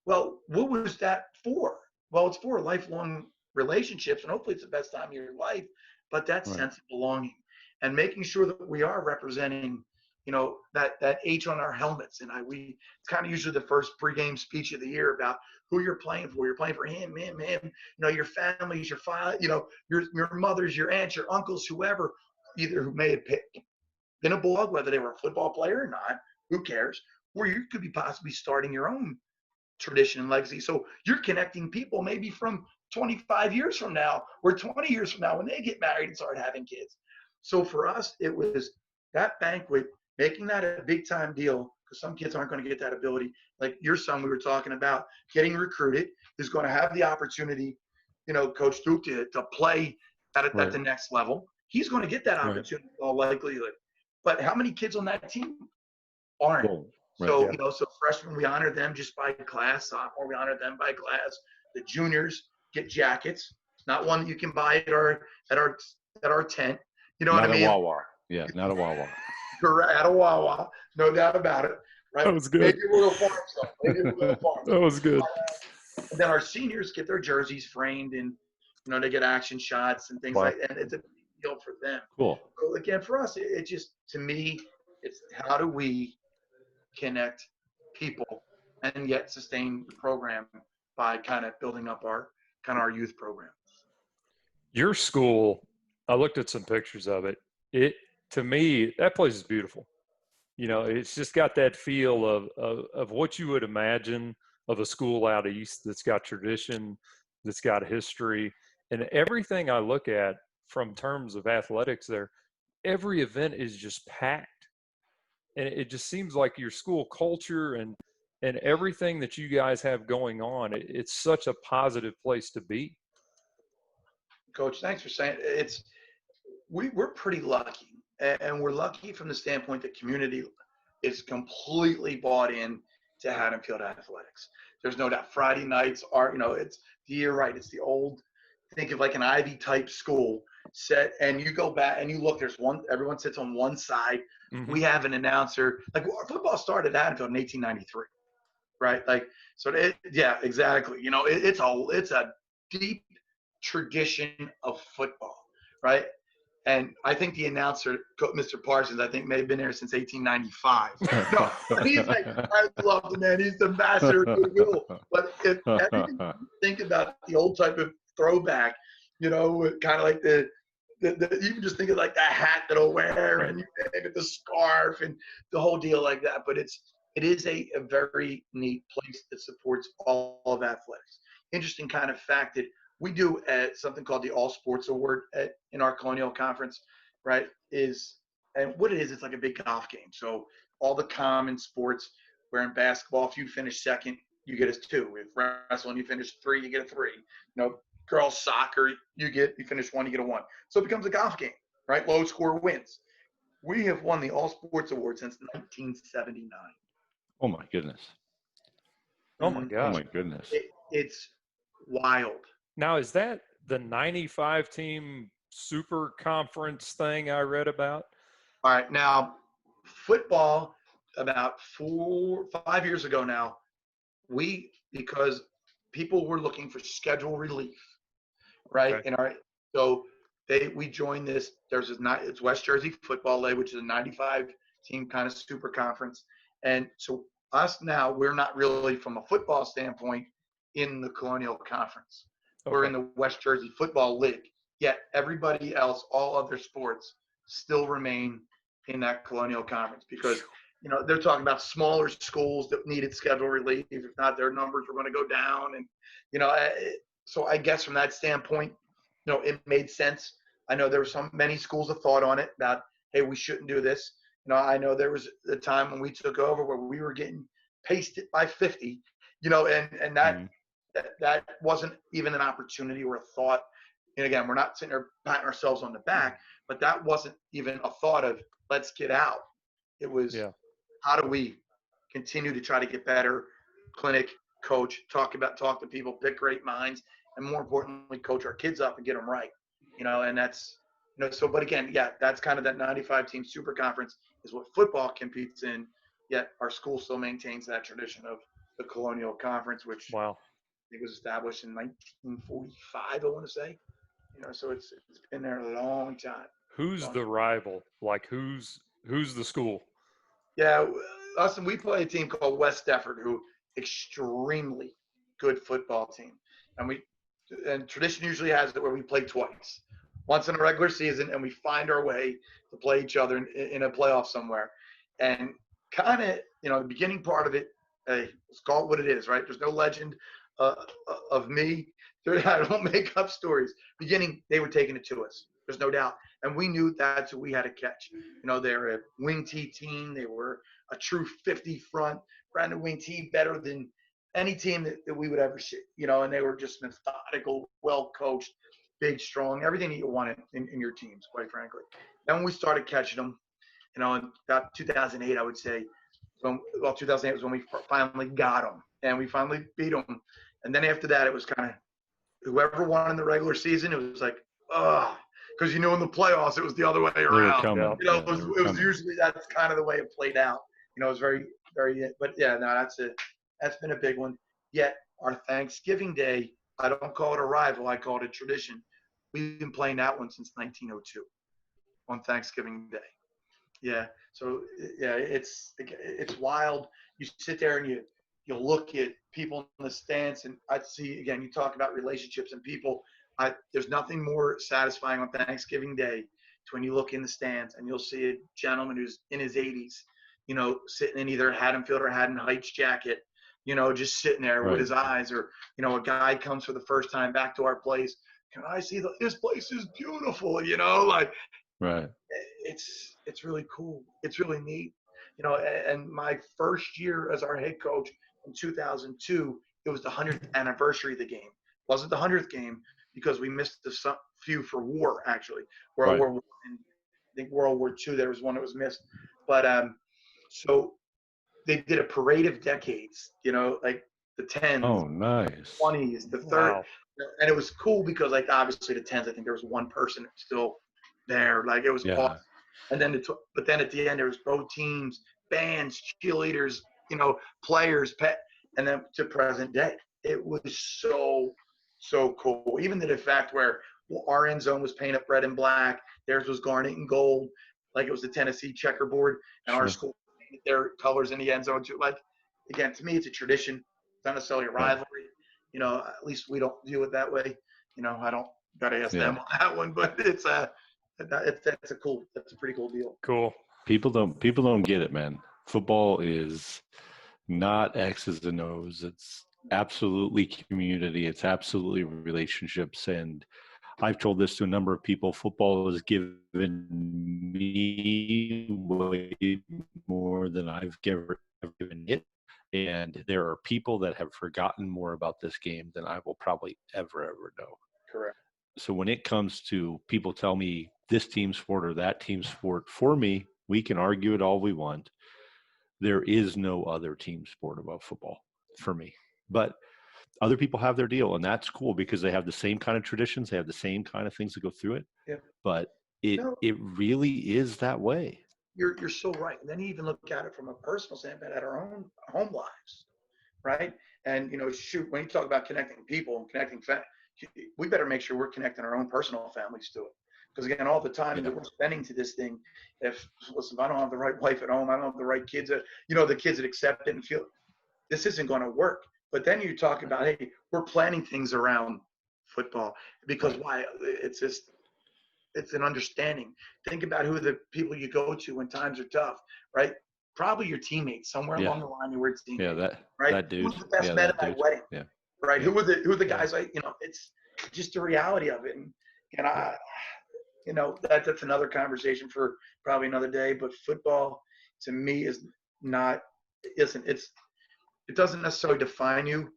Well, what was that for? Well, it's for lifelong relationships, and hopefully it's the best time of your life, but that sense of belonging and making sure that we are representing, that H on our helmets. And it's kind of usually the first pregame speech of the year about who you're playing for. You're playing for him, your families, your father, your mothers, your aunts, your uncles, whoever, either who may have been a blog, whether they were a football player or not, who cares? Or you could be possibly starting your own tradition and legacy. So you're connecting people maybe from 25 years from now or 20 years from now when they get married and start having kids. So for us, it was that banquet, making that a big time deal, because some kids aren't going to get that ability. Like your son, we were talking about getting recruited, is going to have the opportunity, Coach Duke, to play at the next level. He's going to get that opportunity in all likelihood. But how many kids on that team aren't? So, so freshmen, we honor them just by class. Sophomore, we honor them by class. The juniors get jackets. Not one that you can buy at our tent. You know what I mean? Not a Wawa. Yeah, not a Wawa. Correct. At a Wawa, no doubt about it. Right? That was good. Maybe a little farm stuff. That was good. And then our seniors get their jerseys framed, and they get action shots and things like that. And it's a big deal for them. Cool. So again, for us, it just, to me, It's how do we connect people and yet sustain the program by kind of building up our youth program. Your school, I looked at some pictures of it. To me, that place is beautiful. It's just got that feel of what you would imagine of a school out east that's got tradition, that's got history, and everything I look at from terms of athletics there, every event is just packed. And it just seems like your school culture and everything that you guys have going on, it's such a positive place to be. Coach, thanks for saying it. We're pretty lucky, and we're lucky from the standpoint that community is completely bought in to Haddonfield athletics. There's no doubt. Friday nights are, you're right. It's the old. Think of like an Ivy type school set, and you go back and you look. There's one. Everyone sits on one side. Mm-hmm. We have an announcer. Like football started at Haddonfield in 1893, right? Like so. Yeah, exactly. It's a deep tradition of football, right? And I think the announcer, Mr. Parsons, I think may have been there since 1895. No, he's like, I love the man. He's the master of goodwill. But if everything you think about the old type of throwback, kind of like the even just think of like the hat that I'll wear and the scarf and the whole deal like that. But it is a very neat place that supports all of athletics. Interesting kind of fact that we do something called the All Sports Award in our Colonial Conference, right? And what it is, it's like a big golf game. So all the common sports, where in basketball, if you finish second, you get a 2. If wrestling, you finish 3, you get a 3. Girls soccer, you finish 1, you get a 1. So it becomes a golf game, right? Low score wins. We have won the All Sports Award since 1979. Oh my goodness. Oh my gosh. Oh my goodness. It's wild. Now, is that the 95 team super conference thing I read about? All right. Now, football, about 5 years ago now, because people were looking for schedule relief, right? Okay. We joined this. It's West Jersey Football League, which is a 95 team kind of super conference. And so us now, we're not really from a football standpoint in the Colonial Conference. Okay. We're in the West Jersey Football League. Yet everybody else, all other sports, still remain in that Colonial Conference because, they're talking about smaller schools that needed schedule relief. If not, their numbers were going to go down. And, so I guess from that standpoint, it made sense. I know there were many schools of thought on it about, hey, we shouldn't do this. I know there was a time when we took over where we were getting pasted by 50, and that wasn't even an opportunity or a thought. And again, we're not sitting there patting ourselves on the back, but that wasn't even a thought of let's get out. It was how do we continue to try to get better, clinic, coach, talk to people, pick great minds, and more importantly, coach our kids up and get them right. And that's, but again, that's kind of that 95 team super conference is what football competes in. Yet our school still maintains that tradition of the Colonial Conference, which I think was established in 1945, I want to say. So it's been there a long time. Who's the rival? Like who's the school? Yeah, we play a team called West Defford, who extremely good football team, and tradition usually has it where we play twice, once in a regular season, and we find our way to play each other in a playoff somewhere, and kind of the beginning part of it, hey, let's call it what it is, right? There's no legend of me. I don't make up stories. Beginning, they were taking it to us. There's no doubt. And we knew that's what we had to catch. They're a wing T team. They were a true 50 front, brand new wing T, better than any team that we would ever see. And they were just methodical, well coached, big, strong, everything that you wanted in your teams, quite frankly. Then when we started catching them, in about 2008, I would say, 2008 was when we finally got them, and we finally beat them. And then after that, it was kind of whoever won in the regular season, it was like, because in the playoffs, it was the other way around. It was usually that's kind of the way it played out. It was very, very. But that's been a big one. Yet our Thanksgiving Day, I don't call it a rival, I call it a tradition. We've been playing that one since 1902 on Thanksgiving Day. Yeah. So yeah, it's wild. You sit there and you look at people in the stands, and I see again. You talk about relationships and people. There's nothing more satisfying on Thanksgiving Day to when you look in the stands and you'll see a gentleman who's in his 80s, sitting in either a Haddonfield or Haddon Heights jacket, just sitting there with Right. his eyes, or a guy comes for the first time back to our place. Can I see this place is beautiful, like Right. it's really cool. It's really neat. And my first year as our head coach in 2002, it was the 100th anniversary of the game. It wasn't the 100th game because we missed a few for war, actually. World Right. War I, and I think World War II, there was one that was missed. But so they did a parade of decades, like the 10s, Oh, nice. 20s, the 30s. Wow. And it was cool because, like, obviously the 10s, I think there was one person still there. Like, it was Yeah. awesome. And then, but then at the end, there was both teams, bands, cheerleaders, players, and then to present day. It was so cool. Even to the fact where our end zone was painted up red and black, theirs was garnet and gold, like it was the Tennessee checkerboard, and Sure. our school painted their colors in the end zone too. Like, again, to me, it's a tradition. It's not necessarily a rivalry. At least we don't view it that way. I don't gotta ask them on that one, but that's a pretty cool deal. Cool. People don't get it, man. Football is not X's and O's. It's absolutely community. It's absolutely relationships. And I've told this to a number of people. Football has given me way more than I've ever given it. And there are people that have forgotten more about this game than I will probably ever know. Correct. So when it comes to people tell me this team sport or that team sport, for me, we can argue it all we want. There is no other team sport above football for me. But other people have their deal, and that's cool because they have the same kind of traditions. They have the same kind of things that go through it. Yeah. But it really is that way. You're so right. And then you even look at it from a personal standpoint at our own home lives, right? And shoot, when you talk about connecting people and connecting we better make sure we're connecting our own personal families to it. Because again, all the time that we're spending to this thing, if I don't have the right wife at home, I don't have the right kids, the kids that accept it and feel this isn't going to work. But then you talk about, hey, we're planning things around football because why? It's an understanding. Think about who the people you go to when times are tough, right? Probably your teammates somewhere along the line. You were teammates, that dude. Who's the best man at my wedding? Yeah. Right. Who are the guys? It's just the reality of it. And I, that's another conversation for probably another day. But football to me it doesn't necessarily define you,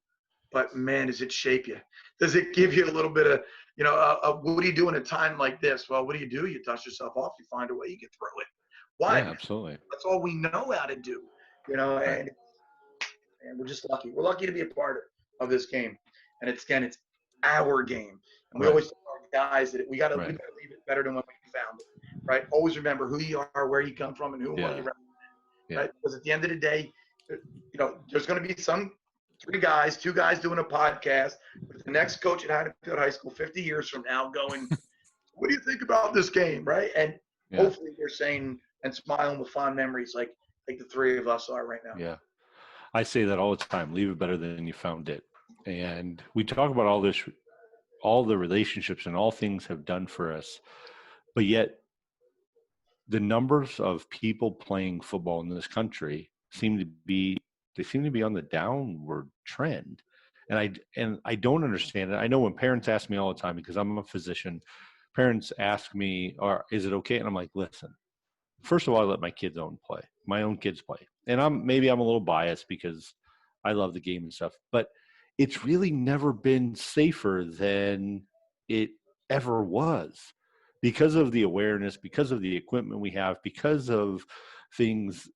but man, does it shape you? Does it give you a little bit of, what do you do in a time like this? Well, what do? You dust yourself off. You find a way. You get through it. Why? Yeah, absolutely. That's all we know how to do. And we're just lucky. We're lucky to be a part of this game. And it's our game. And we always tell our guys that we got to leave it better than when we found it. Right? Always remember who you are, where you come from, and who you represent. Right? Because at the end of the day, there's going to be two guys doing a podcast with the next coach at Haddonfield High School 50 years from now going, what do you think about this game? Right? And hopefully they're saying and smiling with fond memories like the three of us are right now. Yeah. I say that all the time. Leave it better than you found it. And we talk about all this, all the relationships and all things have done for us, but yet the numbers of people playing football in this country seem to be on the downward trend. And I don't understand it. I know when parents ask me all the time, because I'm a physician, parents ask me, is it okay? And I'm like, listen, first of all, I let my own kids play. And I'm a little biased because I love the game and stuff, but it's really never been safer than it ever was because of the awareness, because of the equipment we have, because of things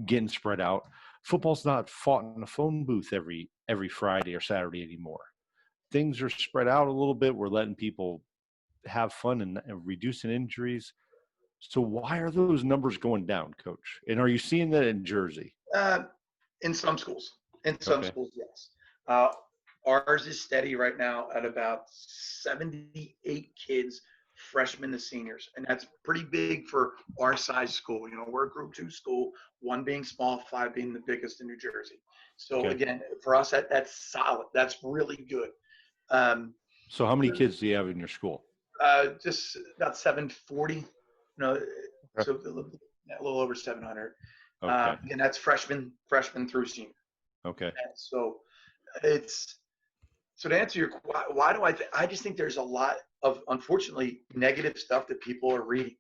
getting spread out. Football's not fought in a phone booth every Friday or Saturday anymore. Things are spread out a little bit. We're letting people have fun and reducing injuries. So why are those numbers going down, Coach? And are you seeing that in Jersey? In some schools. Schools, yes. Ours is steady right now at about 78 kids freshmen to seniors. And that's pretty big for our size school. You know, we're a Group 2 school, 1 being small, 5 being the biggest in New Jersey. So again, for us, that's solid. That's really good. So how many kids do you have in your school? Just about 740. You know, so a little over 700. Okay. And that's freshman through senior. Okay. And so so to answer your why do I just think there's a lot of, unfortunately, negative stuff that people are reading,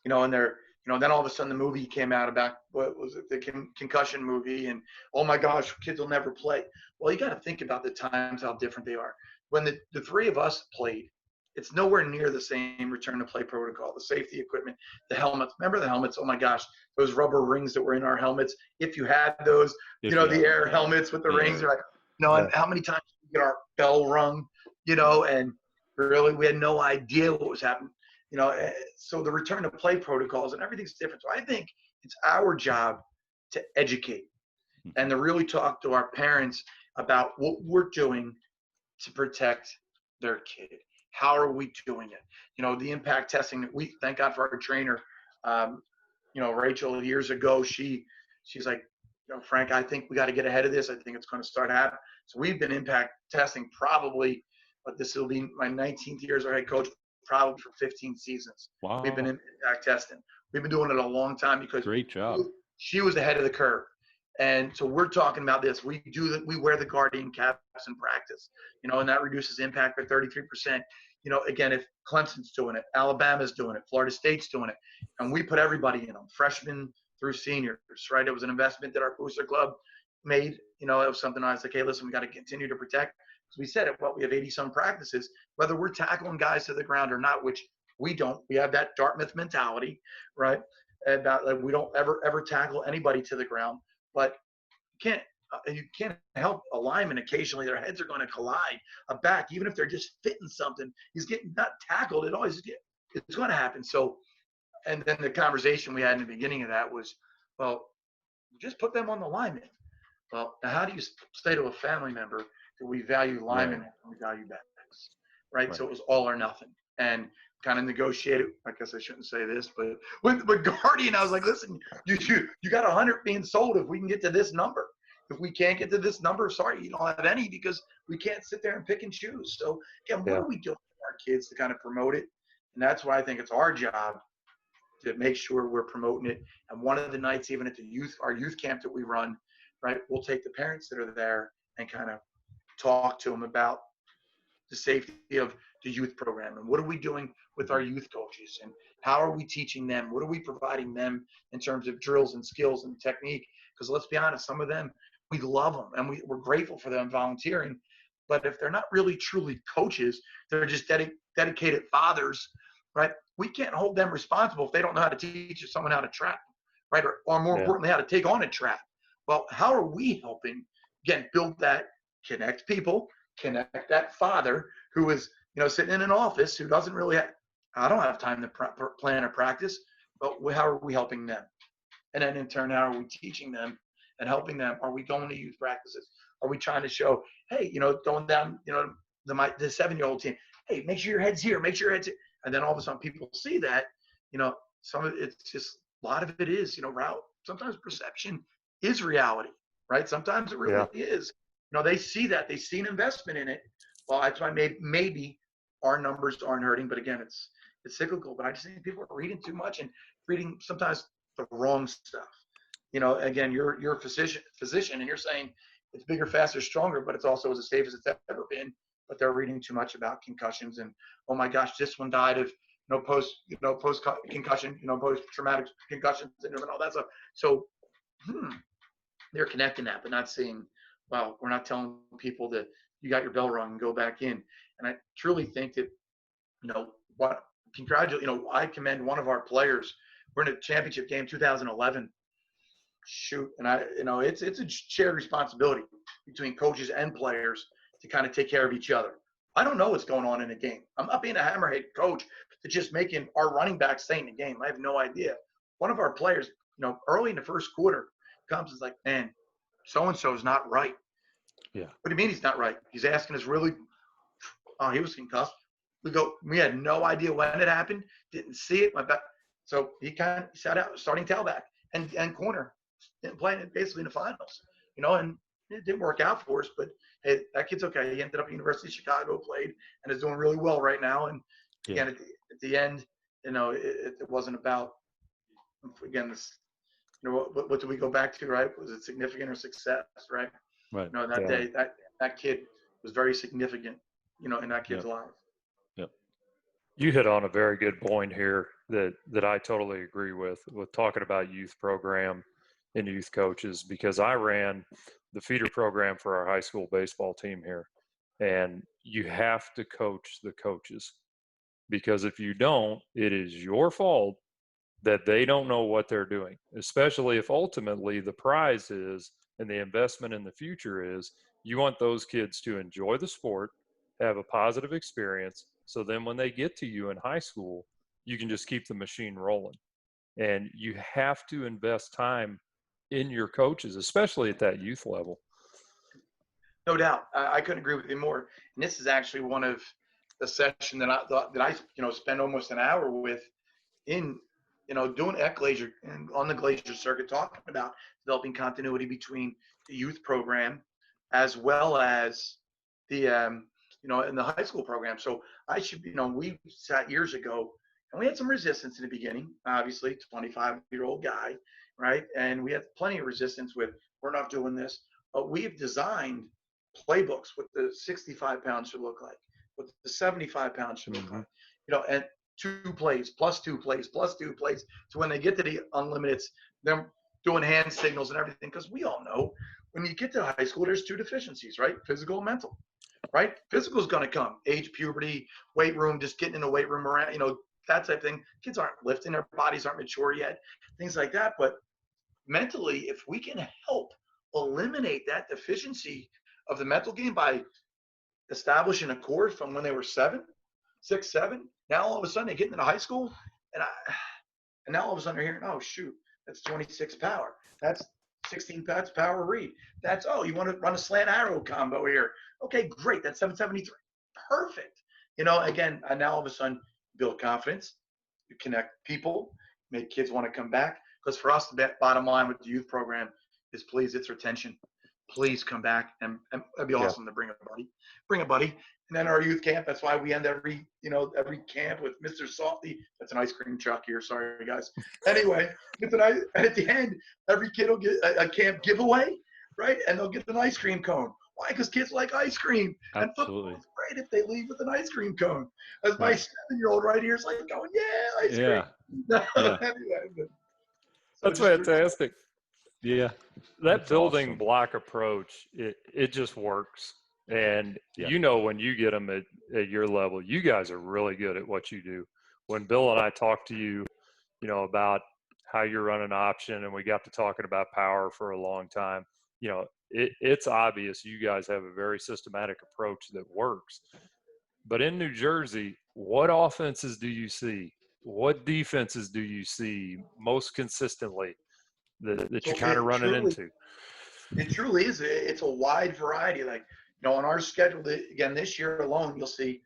you know, and they're, you know, then all of a sudden the movie came out about, what was it, the concussion movie, and oh my gosh, kids will never play. Well, you got to think about the times, how different they are. When the three of us played, it's nowhere near the same return to play protocol. The safety equipment, the helmets. Remember the helmets? Oh my gosh, those rubber rings that were in our helmets. If you had those, you know, the air helmets with the rings, are like, you know, and how many times did we get our bell rung, you know, and really we had no idea what was happening, you know. So the return to play protocols and everything's different. So I think it's our job to educate and to really talk to our parents about what we're doing to protect their kid. How are we doing it? You know, the impact testing that we, thank God for our trainer, you know, Rachel, years ago, she's like, you know, Frank, I think we got to get ahead of this. I think it's going to start happening. So we've been impact testing probably, but this will be my 19th year as our head coach, probably for 15 seasons. Wow. We've been impact testing. We've been doing it a long time because great job. She was ahead of the curve. And so we're talking about this. We wear the Guardian caps in practice, you know, and that reduces impact by 33%. You know, again, if Clemson's doing it, Alabama's doing it, Florida State's doing it, and we put everybody in them, freshmen through seniors, right? It was an investment that our booster club made. You know, it was something I was like, hey, listen, we got to continue to protect. Because we said it, well, we have 80-some practices, whether we're tackling guys to the ground or not, which we don't. We have that Dartmouth mentality, right? About like, we don't ever tackle anybody to the ground. But you can't help a lineman. Occasionally, their heads are going to collide. A back, even if they're just fitting something, he's getting not tackled. It's going to happen. So, and then the conversation we had in the beginning of that was, well, just put them on the lineman. Well, now how do you say to a family member that we value linemen and we value backs, right? So it was all or nothing, and kind of negotiated. I guess I shouldn't say this, but with Guardian, I was like, listen, you got 100 being sold if we can get to this number. If we can't get to this number, sorry, you don't have any, because we can't sit there and pick and choose. So again, what are we doing for our kids to kind of promote it? And that's why I think it's our job to make sure we're promoting it. And one of the nights, even at our youth camp that we run, right, we'll take the parents that are there and kind of talk to them about the safety of the youth program and what are we doing with our youth coaches and how are we teaching them? What are we providing them in terms of drills and skills and technique? Because let's be honest, some of them, we love them and we're grateful for them volunteering. But if they're not really truly coaches, they're just dedicated fathers, right? We can't hold them responsible if they don't know how to teach someone how to trap, right? Or more importantly, how to take on a trap. Well, how are we helping, again, build that, connect people, connect that father who is, you know, sitting in an office who doesn't really I don't have time to plan or practice, but how are we helping them? And then in turn, how are we teaching them and helping them? Are we going to youth practices? Are we trying to show, hey, you know, going down, you know, the 7-year-old team, hey, make sure your head's here, make sure your head's here. And then all of a sudden people see that, you know, some of it's just, a lot of it is, you know, sometimes perception is reality, right? Sometimes it really is. You know, they see that, they see an investment in it. Well, that's why maybe our numbers aren't hurting, but again, it's cyclical. But I just think people are reading too much and reading sometimes the wrong stuff. You know, again, you're a physician, and you're saying it's bigger, faster, stronger, but it's also as safe as it's ever been. But they're reading too much about concussions and, oh my gosh, this one died of post concussion, post traumatic concussion syndrome and all that stuff. So they're connecting that, but not saying, well, we're not telling people that you got your bell rung and go back in. And I truly think that, I commend one of our players. We're in a championship game, 2011. Shoot. And it's a shared responsibility between coaches and players to kind of take care of each other. I don't know what's going on in a game. I'm not being a hammerhead coach to just making our running back stay in the game. I have no idea. One of our players, early in the first quarter comes and is like, man, so-and-so is not right. Yeah. What do you mean he's not right? He's asking us really, he was concussed. We had no idea when it happened, didn't see it, went back. So he kind of sat out starting tailback and corner, playing basically in the finals, and it didn't work out for us, but hey, that kid's okay. He ended up at University of Chicago, played, and is doing really well right now. And again, at the end, it wasn't about, again, this, what do we go back to, right? Was it significant or success, right? Right. That day, that kid was very significant, in that kid's life. Yep. You hit on a very good point here that I totally agree with talking about youth program and youth coaches, because I ran the feeder program for our high school baseball team here. And you have to coach the coaches, because if you don't, it is your fault that they don't know what they're doing, especially if ultimately the prize is, and the investment in the future is, you want those kids to enjoy the sport, have a positive experience. So then when they get to you in high school, you can just keep the machine rolling. And you have to invest time in your coaches, especially at that youth level. No doubt. I couldn't agree with you more. And this is actually one of the session that I spend almost an hour with in, doing at Glacier and on the Glacier circuit, talking about developing continuity between the youth program as well as the, in the high school program. So we sat years ago and we had some resistance in the beginning, obviously 25-year-old guy, right? And we had plenty of resistance with, we're not doing this, but we've designed playbooks what the 65 pounds should look like, what the 75 pounds should look like, and 2 plays plus 2 plays plus 2 plays. So when they get to the unlimiteds, they're doing hand signals and everything. Because we all know when you get to high school, there's 2 deficiencies, right? Physical and mental, right? Physical is going to come, age, puberty, weight room, just getting in the weight room around, that type of thing. Kids aren't lifting, their bodies aren't mature yet, things like that. But mentally, if we can help eliminate that deficiency of the mental game by establishing a core from when they were 6, 7. Now all of a sudden they get into high school, and now all of a sudden they're hearing, oh shoot, that's 26 power, that's 16 that's power read, that's, oh, you want to run a slant arrow combo here, okay, great, that's 773, perfect. Again, and now all of a sudden build confidence, you connect people, make kids want to come back. Because for us, the bottom line with the youth program is, please, it's retention. Please come back, and it'd be awesome to bring a buddy. And then our youth camp, that's why we end every camp with Mr. Salty. That's an ice cream truck here. Sorry, guys. Anyway, at the end, every kid will get a camp giveaway, right? And they'll get an ice cream cone. Why? Because kids like ice cream. Absolutely. And football is great if they leave with an ice cream cone. As my 7-year-old right here is like going, yeah, ice cream. Anyway, that's fantastic. Yeah. That building awesome. Block approach, it just works. And when you get them at your level, you guys are really good at what you do. When Bill and I talked to you, about how you're running option, and we got to talking about power for a long time, it's obvious you guys have a very systematic approach that works. But in New Jersey, what offenses do you see? What defenses do you see most consistently that you're kind of running into? It truly is. It's a wide variety. Like, on our schedule, again, this year alone, you'll see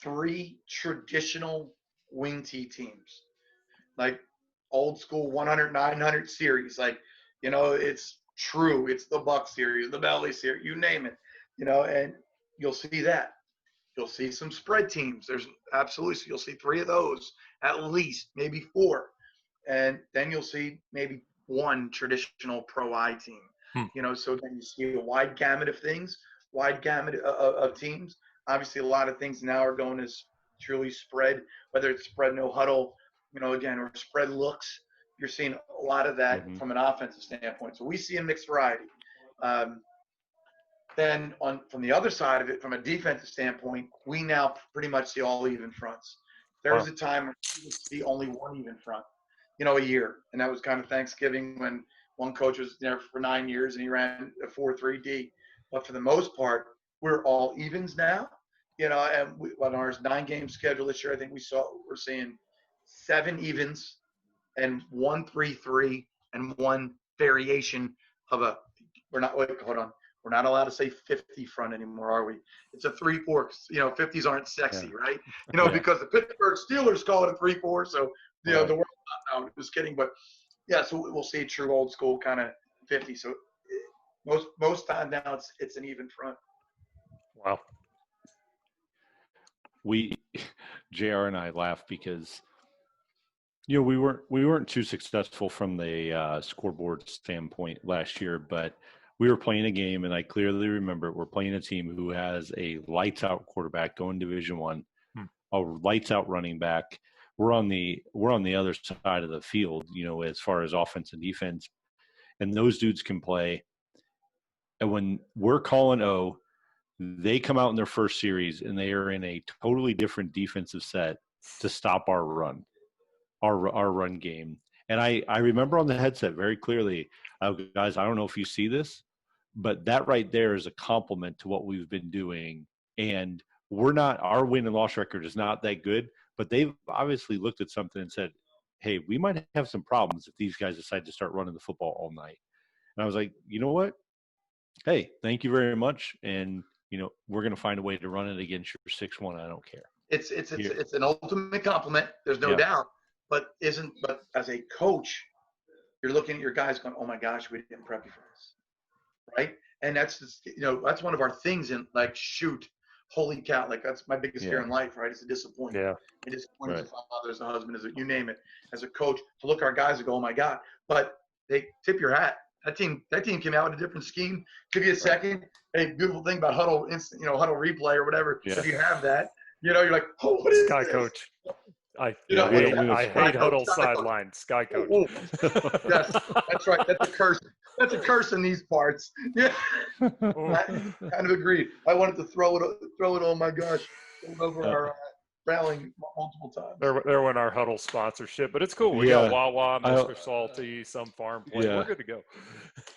3 traditional wing T teams, like old school 100-900 series. Like, it's true. It's the Buck series, the Belly series, you name it, and you'll see that. You'll see some spread teams. There's absolutely, so you'll see 3 of those at least, maybe 4. And then you'll see maybe 1 traditional Pro I team. So then you see a wide gamut of things, wide gamut of teams. Obviously, a lot of things now are going as truly spread, whether it's spread no huddle, again, or spread looks. You're seeing a lot of that from an offensive standpoint. So we see a mixed variety. Then from the other side of it, from a defensive standpoint, we now pretty much see all even fronts. There was a time where we would see only 1 even front, a year. And that was kind of Thanksgiving, when one coach was there for 9 years and he ran a 4-3-D. But for the most part, we're all evens now, and on our 9-game schedule this year, I think we're seeing 7 evens and 1 3-3 and 1 variation of We're not allowed to say 50 front anymore, are we? It's a 3-4. 50s aren't sexy, right? Because the Pittsburgh Steelers call it a 3-4. So, the world, I'm just kidding. But, yeah, so we'll see true old school kind of 50. So most time now it's an even front. Wow. JR and I laugh because we weren't too successful from the scoreboard standpoint last year, but we were playing a game, and I clearly remember we're playing a team who has a lights out quarterback going Division I, a lights out running back. We're on the other side of the field, as far as offense and defense, and those dudes can play. And when we're calling O, they come out in their first series and they are in a totally different defensive set to stop our run game. And I remember on the headset very clearly, guys, I don't know if you see this, but that right there is a compliment to what we've been doing. And our win and loss record is not that good, but they've obviously looked at something and said, hey, we might have some problems if these guys decide to start running the football all night. And I was like, you know what? Hey, thank you very much. And, we're going to find a way to run it against your 6-1. I don't care. It's an ultimate compliment. There's no doubt. But as a coach, you're looking at your guys going, oh my gosh, we didn't prep you for this. Right. And that's just, that's one of our things in like, shoot, holy cow. Like that's my biggest fear in life, right? It's a disappointment. Yeah. It disappoints as a father, as a husband, you name it, as a coach, to look at our guys and go, oh my God. But they tip your hat. That team came out with a different scheme. Give you a second. Hey, beautiful thing about huddle instant, huddle replay or whatever. Yeah. If you have that, you're like, oh, what is Sky this? Coach. I I hate huddle sideline. Sky Coach. Yes, that's right. That's a curse. That's a curse in these parts. Yeah, I kind of agree. I wanted to throw it. Oh my gosh, over our rallying multiple times. There went our huddle sponsorship, but it's cool. We got Wawa, Mr. Salty, some farm play. We're good to go.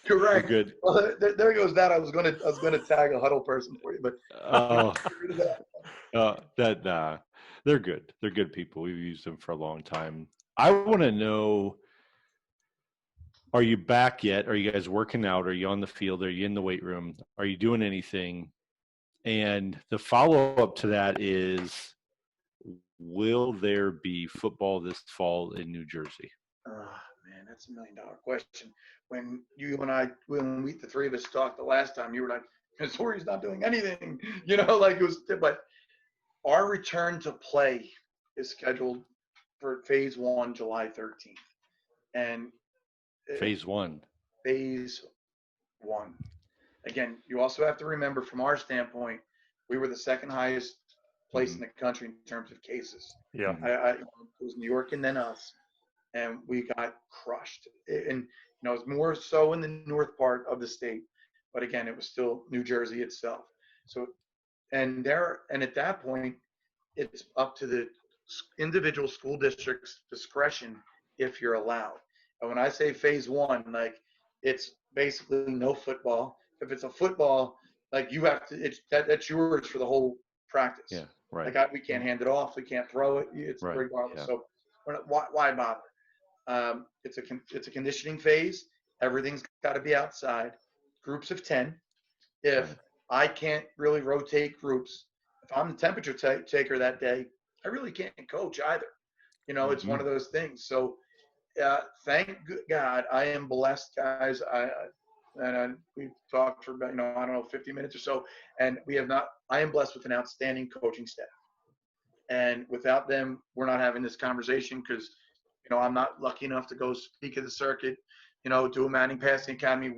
Correct. Good. Well, there goes that. I was gonna tag a huddle person for you, but they're good. They're good people. We've used them for a long time. I want to know, are you back yet? Are you guys working out? Are you on the field? Are you in the weight room? Are you doing anything? And the follow-up to that is, will there be football this fall in New Jersey? Man, that's $1 million question. When the three of us talked the last time, you were like, Missouri's not doing anything, like it was, but our return to play is scheduled for phase 1, July 13th. And Phase 1. Again, you also have to remember from our standpoint, we were the second highest place in the country in terms of cases. Yeah. It was New York and then us, and we got crushed. And it was more so in the north part of the state, but again, it was still New Jersey itself. So, and at that point, it's up to the individual school district's discretion if you're allowed. And when I say phase 1, like it's basically no football. If it's a football, like you have to, that's yours for the whole practice. Yeah, right. Like we can't hand it off. We can't throw it. It's regardless. Yeah. So why bother? It's a conditioning phase. Everything's got to be outside. Groups of 10. If I can't really rotate groups, if I'm the temperature taker that day, I really can't coach either. It's one of those things. So thank God I am blessed, guys. We've talked for about, I don't know, 50 minutes or so, and I am blessed with an outstanding coaching staff. And without them, we're not having this conversation because, I'm not lucky enough to go speak at the circuit, do a Manning Passing Academy,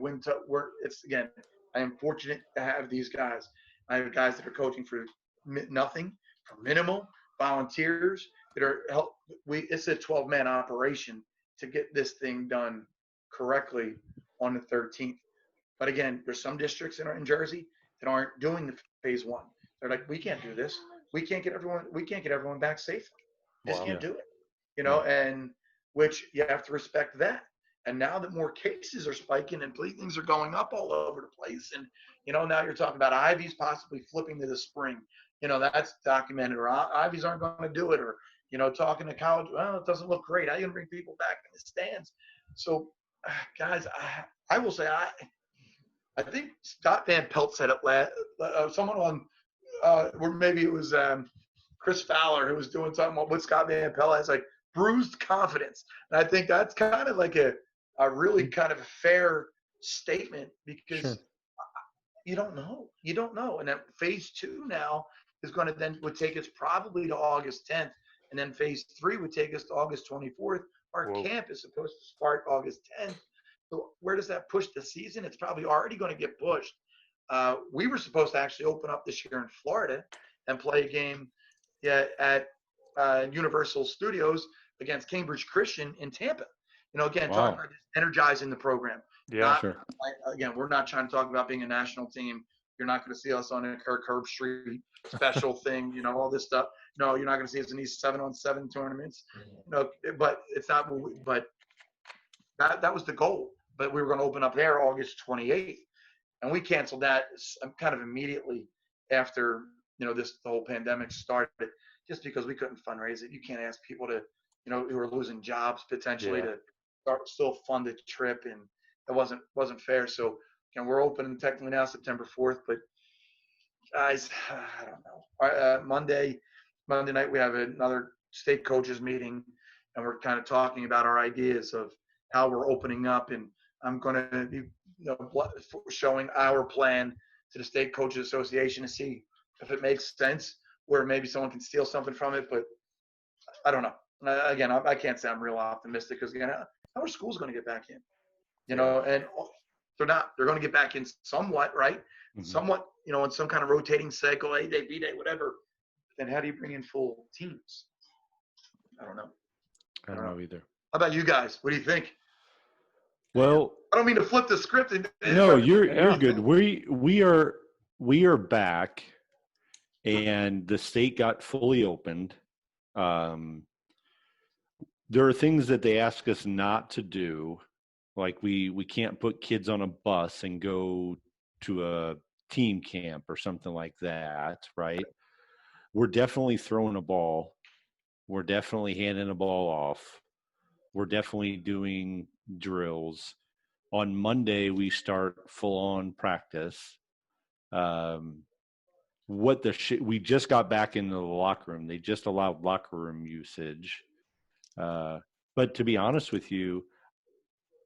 I am fortunate to have these guys. I have guys that are coaching for nothing, for minimal, volunteers that are it's a 12-man operation to get this thing done correctly on the 13th. But again, there's some districts in Jersey that aren't doing the phase 1. They're like, we can't do this. We can't get everyone back safely. Just can't do it. And which you have to respect that. And now that more cases are spiking and things are going up all over the place, and now you're talking about Ivy's possibly flipping to the spring. That's documented, or Ivy's aren't going to do it, or talking to college. Well, it doesn't look great. How are you going to bring people back in the stands? So, guys, I will say I think Scott Van Pelt said it someone on, or maybe it was Chris Fowler who was doing something with Scott Van Pelt. It's like bruised confidence. And I think that's kind of like a really kind of fair statement because you don't know. You don't know. And then phase 2 now is going to would take us probably to August 10th. And then phase 3 would take us to August 24th. Our camp is supposed to start August 10th. So where does that push the season? It's probably already going to get pushed. We were supposed to actually open up this year in Florida and play a game at Universal Studios against Cambridge Christian in Tampa. Talking about energizing the program. Yeah, Again, we're not trying to talk about being a national team. You're not going to see us on a Kirk Herbstreit special thing, all this stuff. No, you're not going to see us in these 7-on-7 tournaments. No, but it's not. But that was the goal. But we were going to open up there August 28th, and we canceled that kind of immediately after the whole pandemic started, just because we couldn't fundraise it. You can't ask people to, who are losing jobs potentially to still fund a trip, and that wasn't fair. So we're opening technically now September 4th, but guys, I don't know. Monday night we have another state coaches meeting, and we're kind of talking about our ideas of how we're opening up, and I'm going to be showing our plan to the State Coaches Association to see if it makes sense, where maybe someone can steal something from it, but I don't know. Again, I can't say I'm real optimistic because, again, how are schools going to get back in? And they're not. They're going to get back in somewhat, right? Mm-hmm. Somewhat, in some kind of rotating cycle, A day, B day, whatever. Then how do you bring in full teams? I don't know. I don't know either. How about you guys? What do you think? Well, I don't mean to flip the script. No, you're good. We are back, and the state got fully opened. There are things that they ask us not to do, like we can't put kids on a bus and go to a team camp or something like that, right? We're definitely throwing a ball. We're definitely handing a ball off. We're definitely doing drills. On Monday, we start full-on practice. We just got back into the locker room. They just allowed locker room usage. But to be honest with you,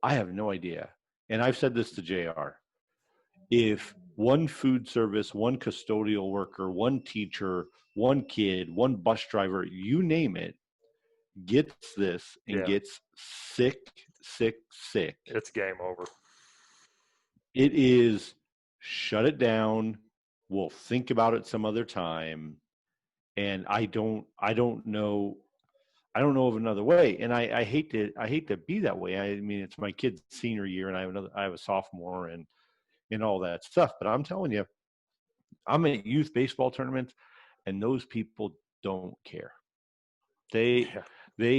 I have no idea. And I've said this to JR. If one food service, one custodial worker, one teacher, one kid, one bus driver, you name it, gets this and gets sick, it's game over. It is shut it down. We'll think about it some other time. And I don't know of another way. And I hate to be that way. I mean, it's my kid's senior year, and I have a sophomore and all that stuff. But I'm telling you, I'm at youth baseball tournaments, and those people don't care. They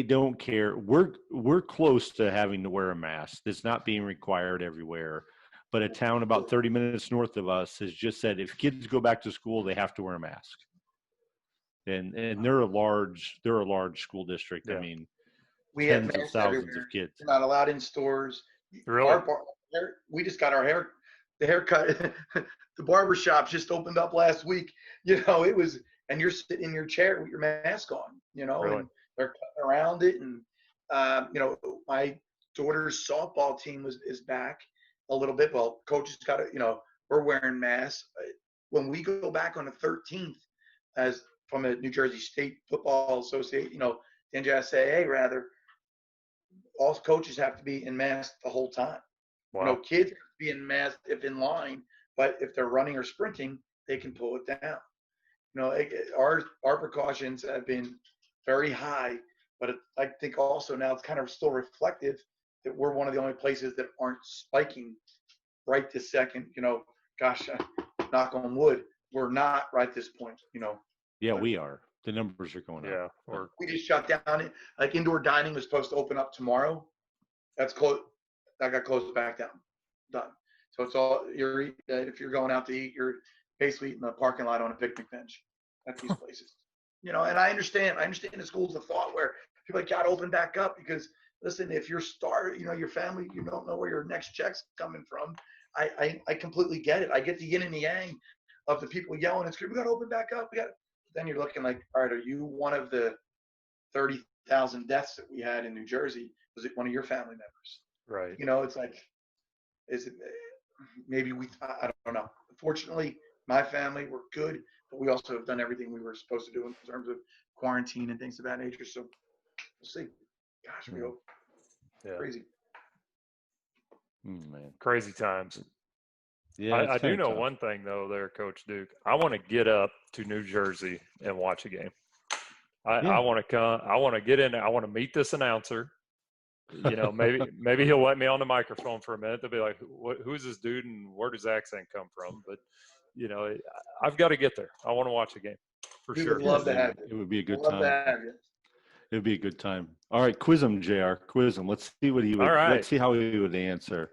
don't care. We're close to having to wear a mask. It's not being required everywhere. But a town about 30 minutes north of us has just said if kids go back to school, they have to wear a mask. And they're a large school district. Yeah. I mean, we tens have of thousands of kids. They're not allowed in stores. Really? We just got the haircut. The barber shop just opened up last week. It was, and you're sitting in your chair with your mask on. Really? And they're cutting around it. And my daughter's softball team is back a little bit. Well, coaches got to, we're wearing masks. When we go back on the 13th, as from the New Jersey State Football Association, the NJSAA rather, all coaches have to be in masks the whole time. Wow. Kids have to be in masks if in line, but if they're running or sprinting, they can pull it down. Our precautions have been very high, but I think also now it's kind of still reflective that we're one of the only places that aren't spiking right this second. Gosh, knock on wood, we're not right this point. Yeah, we are. The numbers are going up. Yeah, we just shut down. Like indoor dining was supposed to open up tomorrow. That's closed. That got closed back down. Done. So it's all if you're going out to eat, you're basically eating in the parking lot on a picnic bench at these places. And I understand the schools of thought where people got to open back up because listen, if you're your family, you don't know where your next check's coming from. I completely get it. I get the yin and the yang of the people yelling and screaming, we got to open back up. Then you're looking like, all right, are you one of the 30,000 deaths that we had in New Jersey? Was it one of your family members? Right. It's like, is it maybe I don't know. Fortunately, my family were good, but we also have done everything we were supposed to do in terms of quarantine and things of that nature. So we'll see. Gosh, we hope. Yeah. Crazy. Man. Crazy times. Yeah, I do know tough. one thing though, there, Coach Duke. I want to get up to New Jersey and watch a game. I want to come. I want to get in. I want to meet this announcer. Maybe he'll let me on the microphone for a minute. They'll be like, "Who's this dude, and where does his accent come from?" But I've got to get there. I want to watch a game for sure. Would love to have It would be a good love time. To have you. It would be a good time. All right, quiz him, JR. Quiz him. Let's see what he would. All right. Let's see how he would answer.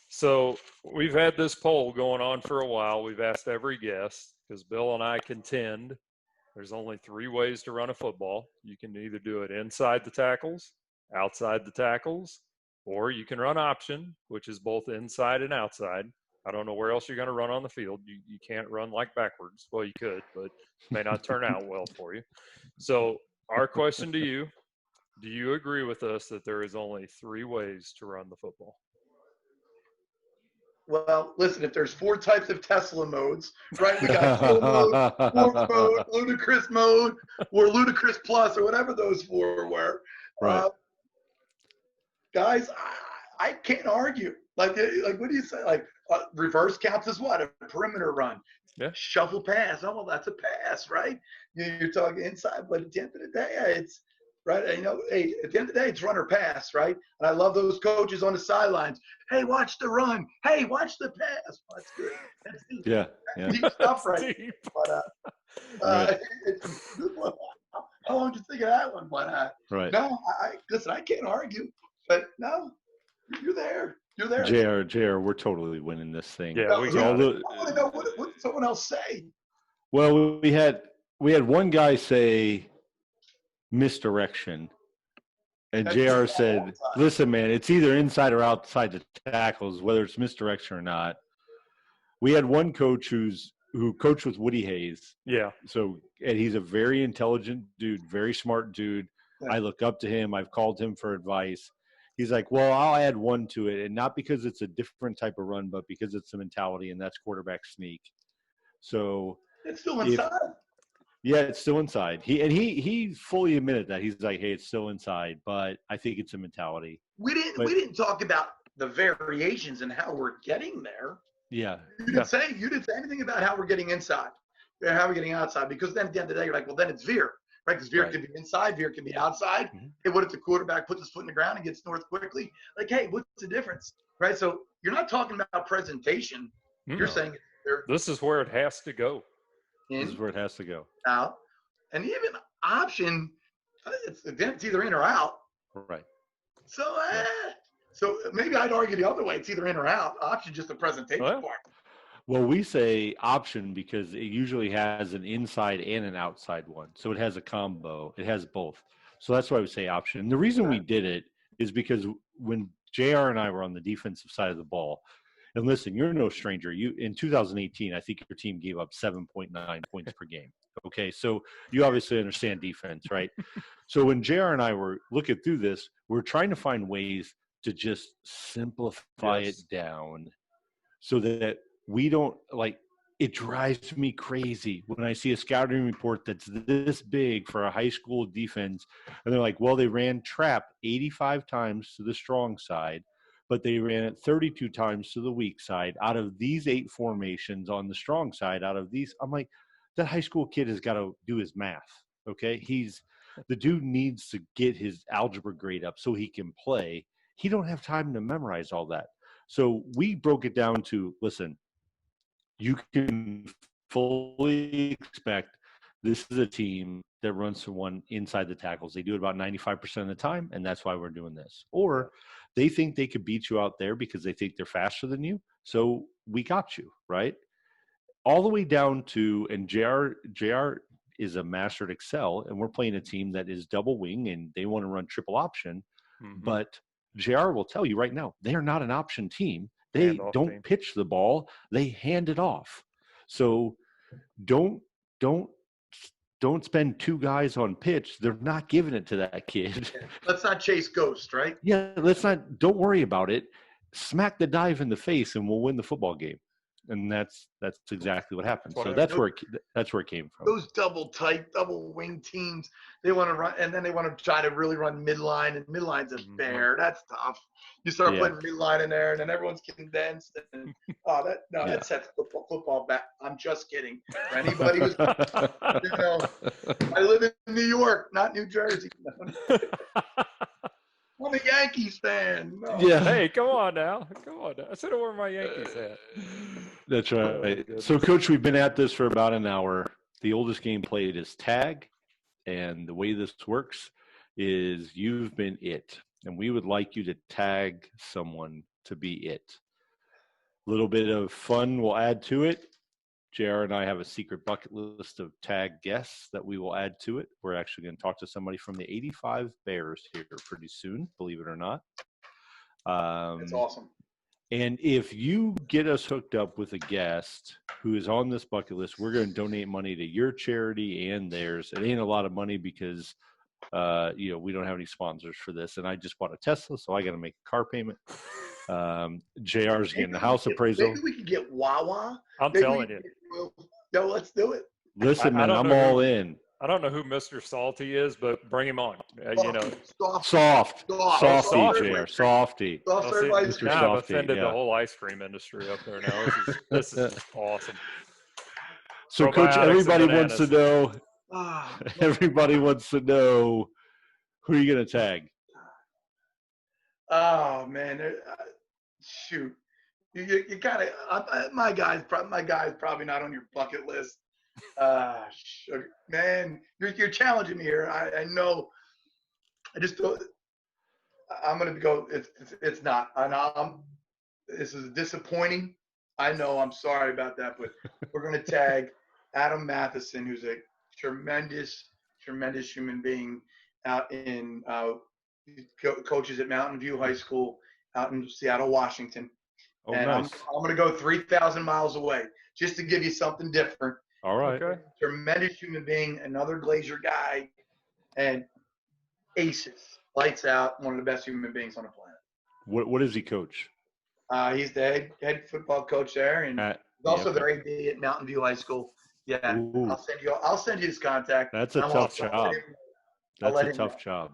So we've had this poll going on for a while. We've asked every guest because Bill and I contend there's only 3 ways to run a football. You can either do it inside the tackles, outside the tackles, or you can run option, which is both inside and outside. I don't know where else you're going to run on the field. You can't run like backwards. Well, you could, but it may not turn out well for you. So our question to you, do you agree with us that there is only 3 ways to run the football? Well, listen, if there's 4 types of Tesla modes, right? We got full mode, sport mode, ludicrous mode, or ludicrous plus, or whatever those 4 were. Right. Guys, I can't argue. Like, what do you say? Like, reverse counts as what? A perimeter run. Yeah. Shuffle pass. Oh, well, that's a pass, right? You're talking inside, but at the end of the day, it's right. Hey, at the end of the day, it's run or pass, right? And I love those coaches on the sidelines. Hey, watch the run. Hey, watch the pass. Well, that's good. That's deep. Yeah. That's deep stuff, right? Deep. But Right. it's a good one. How long did you think of that one? But Right. no, listen, I can't argue. But no, you're there. You're there. JR, we're totally winning this thing. Yeah, we got it. I want to know what did someone else say. Well, we had one guy say misdirection, and JR said, "Listen, man, it's either inside or outside the tackles, whether it's misdirection or not." We had one coach who coached with Woody Hayes. Yeah. So, and he's a very intelligent dude, very smart dude. Yeah. I look up to him. I've called him for advice. He's like, well, I'll add one to it, and not because it's a different type of run, but because it's the mentality, and that's quarterback sneak. So it's still inside. Yeah, it's still inside. He fully admitted that. He's like, hey, it's still inside, but I think it's a mentality. We didn't talk about the variations and how we're getting there. Yeah. You didn't say anything about how we're getting inside, or how we're getting outside, because then at the end of the day, you're like, well, then it's veer. Right, because veer can be inside, veer can be outside. Mm-hmm. Hey, what if the quarterback puts his foot in the ground and gets north quickly? Like, hey, what's the difference? Right, so you're not talking about presentation. No. You're saying this is where it has to go. This is where it has to go. Out, and even option, it's either in or out. Right. So, so maybe I'd argue the other way. It's either in or out. Option just the presentation part. Well, we say option because it usually has an inside and an outside one. So it has a combo. It has both. So that's why we say option. And the reason we did it is because when JR and I were on the defensive side of the ball, and listen, you're no stranger. In 2018, I think your team gave up 7.9 points per game. Okay, so you obviously understand defense, right? So when JR and I were looking through this, we're trying to find ways to just simplify it down so that we don't it drives me crazy when I see a scouting report that's this big for a high school defense. And they're like, well, they ran trap 85 times to the strong side, but they ran it 32 times to the weak side. Out of these 8 formations on the strong side, out of these, I'm like, that high school kid has got to do his math. Okay. The dude needs to get his algebra grade up so he can play. He don't have time to memorize all that. So we broke it down to, listen, you can fully expect this is a team that runs to one inside the tackles. They do it about 95% of the time, and that's why we're doing this. Or they think they could beat you out there because they think they're faster than you. So we got you, right? All the way down to, and JR is a master at Excel, and we're playing a team that is double wing, and they want to run triple option. Mm-hmm. But JR will tell you right now, they are not an option team. They Handoff don't team. pitch the ball; they hand it off. So don't don't don't spend 2 guys on pitch. They're not giving it to that kid. Let's not chase ghosts, right? Yeah, don't worry about it. Smack the dive in the face and we'll win the football game. And that's exactly what happened. So that's where it came from. Those double wing teams, they want to run, and then they want to try to really run midline, and midline's a bear. That's tough. You start putting midline in there, and then everyone's condensed. And that sets football back. I'm just kidding. For anybody who's, I live in New York, not New Jersey. I'm a Yankees fan. No. Yeah. Hey, come on now. I said I wear my Yankees hat. That's right. So, Coach, we've been at this for about an hour. The oldest game played is tag, and the way this works is you've been it, and we would like you to tag someone to be it. A little bit of fun we'll add to it. JR and I have a secret bucket list of tag guests that we will add to it. We're actually going to talk to somebody from the 85 Bears here pretty soon, believe it or not. That's awesome. And if you get us hooked up with a guest who is on this bucket list, we're going to donate money to your charity and theirs. It ain't a lot of money because, we don't have any sponsors for this. And I just bought a Tesla, so I got to make a car payment. JR's getting the house appraisal. Maybe we could get Wawa. I'm telling you. Yo, let's do it. Listen, man, I'm all in. I don't know who Mr. Salty is, but bring him on. Softy, JR, Softy. I've offended the whole ice cream industry up there now. This is awesome. So, Coach, everybody wants to know. Everybody wants to know who are you going to tag? Oh man, shoot! You gotta. My guy's probably not on your bucket list. Man, you're challenging me here. I know. I just don't. I'm gonna go. It's not. This is disappointing. I know. I'm sorry about that, but we're gonna tag Adam Matheson, who's a tremendous human being out in coaches at Mountain View High School out in Seattle, Washington. Oh, and nice. I'm going to go 3,000 miles away just to give you something different. All right. Okay. Tremendous human being, another Glazier guy, and aces, lights out, one of the best human beings on the planet. What does he coach? He's the head football coach there, and he's also their AD at Mountain View High School. Yeah, Ooh. I'll send you his contact. That's a tough job. That's a tough job.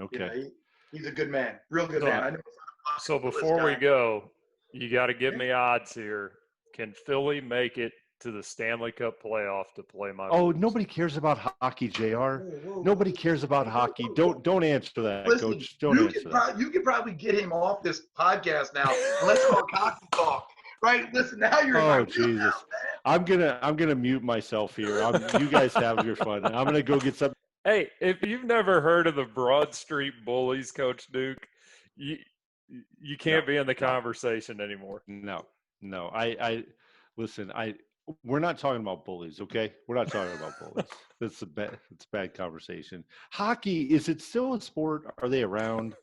Okay. Yeah, he's a good man, real good man. I know. So before we go, you got to give me odds here. Can Philly make it to the Stanley Cup playoff to play my Blues? Nobody cares about hockey, JR. Nobody cares about hockey. Don't answer that, Listen, Coach. Don't answer that. You could probably get him off this podcast now. Let's talk hockey talk. Right? Listen, now you're in my Jesus. man. I'm gonna mute myself here. You guys have your fun. I'm gonna go get some. Hey, if you've never heard of the Broad Street Bullies, Coach Duke, you can't be in the conversation anymore. No. I listen. We're not talking about bullies, okay? We're not talking about bullies. It's bad conversation. Hockey, is it still a sport? Are they around?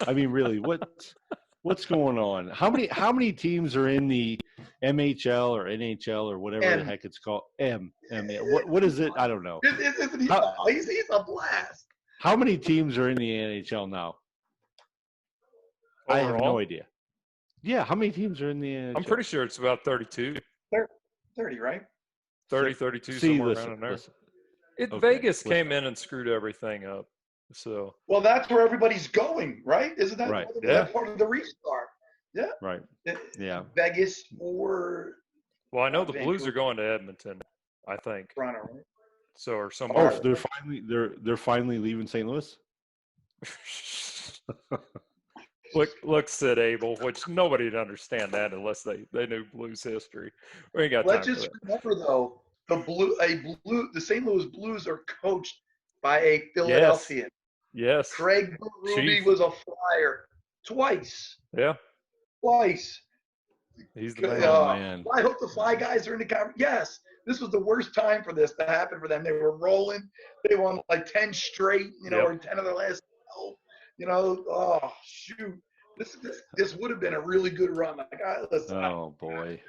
I mean, really, what's going on? How many teams are in the MHL or NHL or whatever the heck it's called? What is it? I don't know. He's a blast. How many teams are in the NHL now? Overall? I have no idea. Yeah, how many teams are in the NHL? I'm pretty sure it's about 32. 30, right? 30, 32, somewhere around in there. Vegas came in and screwed everything up. So well, that's where everybody's going, right? Isn't that right? That part of the restart? Yeah. Right. Yeah. Vegas or well, I know the Blues are going to Edmonton, I think. Toronto, right? So or somewhere. Oh, so they're finally leaving St. Louis. Look, Sid Abel, which nobody'd understand that unless they knew Blues history. We ain't got time. Let's just remember though, the St. Louis Blues are coached by a Philadelphian. Yes. Craig Ruby was a Flyer twice. Yeah. Twice. He's the man. Man. I hope the Fly guys are in the conference. Yes. This was the worst time for this to happen for them. They were rolling. They won like 10 straight, or 10 of their last 12. Oh, shoot. This would have been a really good run. Like, listen, oh boy.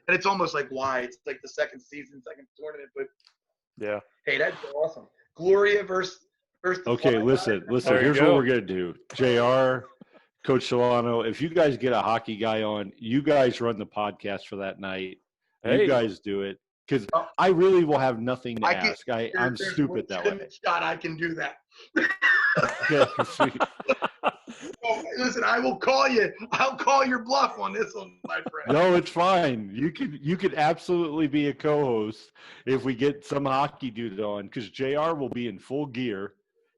And it's almost like why it's like the second season, second tournament. But yeah, hey, that's awesome. Gloria versus. Okay, listen. Here's what we're gonna do. JR, Coach DeLano, if you guys get a hockey guy on, you guys run the podcast for that night. You guys do it because I really will have nothing to ask. I'm stupid that way. Shot, I can do that. Okay, sweet. Oh, listen, I will call you. I'll call your bluff on this one, my friend. No, it's fine. You could absolutely be a co-host if we get some hockey dude on because JR will be in full gear.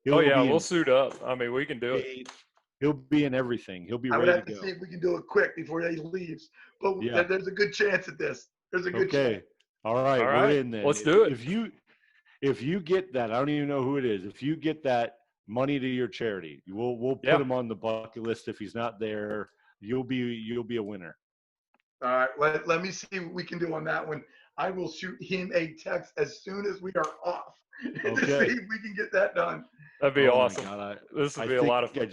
We'll suit up. I mean, we can do it. He'll be in everything. He'll be ready to go. I would have to see if we can do it quick before he leaves. But there's a good chance at this. There's a good chance. All right. We're in there. Let's do it. If you get that, I don't even know who it is. If you get that money to your charity, we'll put him on the bucket list. If he's not there, you'll be a winner. All right. Let me see what we can do on that one. I will shoot him a text as soon as we are off to see if we can get that done. That'd be awesome. This would be a lot of fun.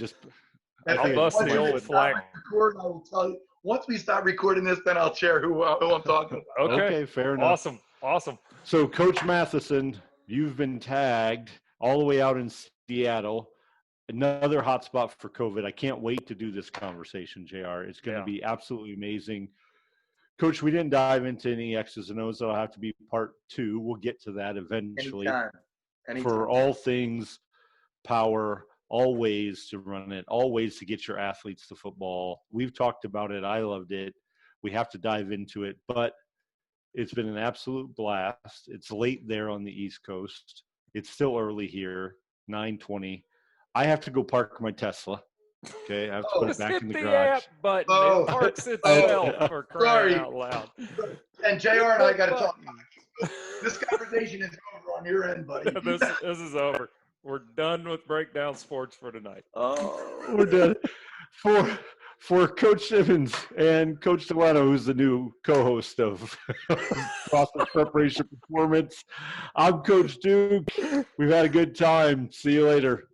I'll bust the old flag. I will tell you. Once we start recording this, then I'll share who I'm talking about. Okay, fair enough. Awesome. So, Coach Matheson, you've been tagged all the way out in Seattle. Another hotspot for COVID. I can't wait to do this conversation, JR. It's going to be absolutely amazing. Coach, we didn't dive into any X's and O's. That'll have to be part 2. We'll get to that eventually. Anytime. For all things power, all ways to run it, all ways to get your athletes to football. We've talked about it. I loved it. We have to dive into it, but it's been an absolute blast. It's late there on the East Coast. It's still early here, 9:20. I have to go park my Tesla. Okay, I have to put it back in the garage. App button. It parks itself for crying out loud. And JR and I got to talk. This conversation is over on your end, buddy. This is over. We're done with Breakdown Sports for tonight. Oh, we're done. For Coach Simmons and Coach DeLano, who's the new co-host of Process Preparation Performance, I'm Coach Duke. We've had a good time. See you later.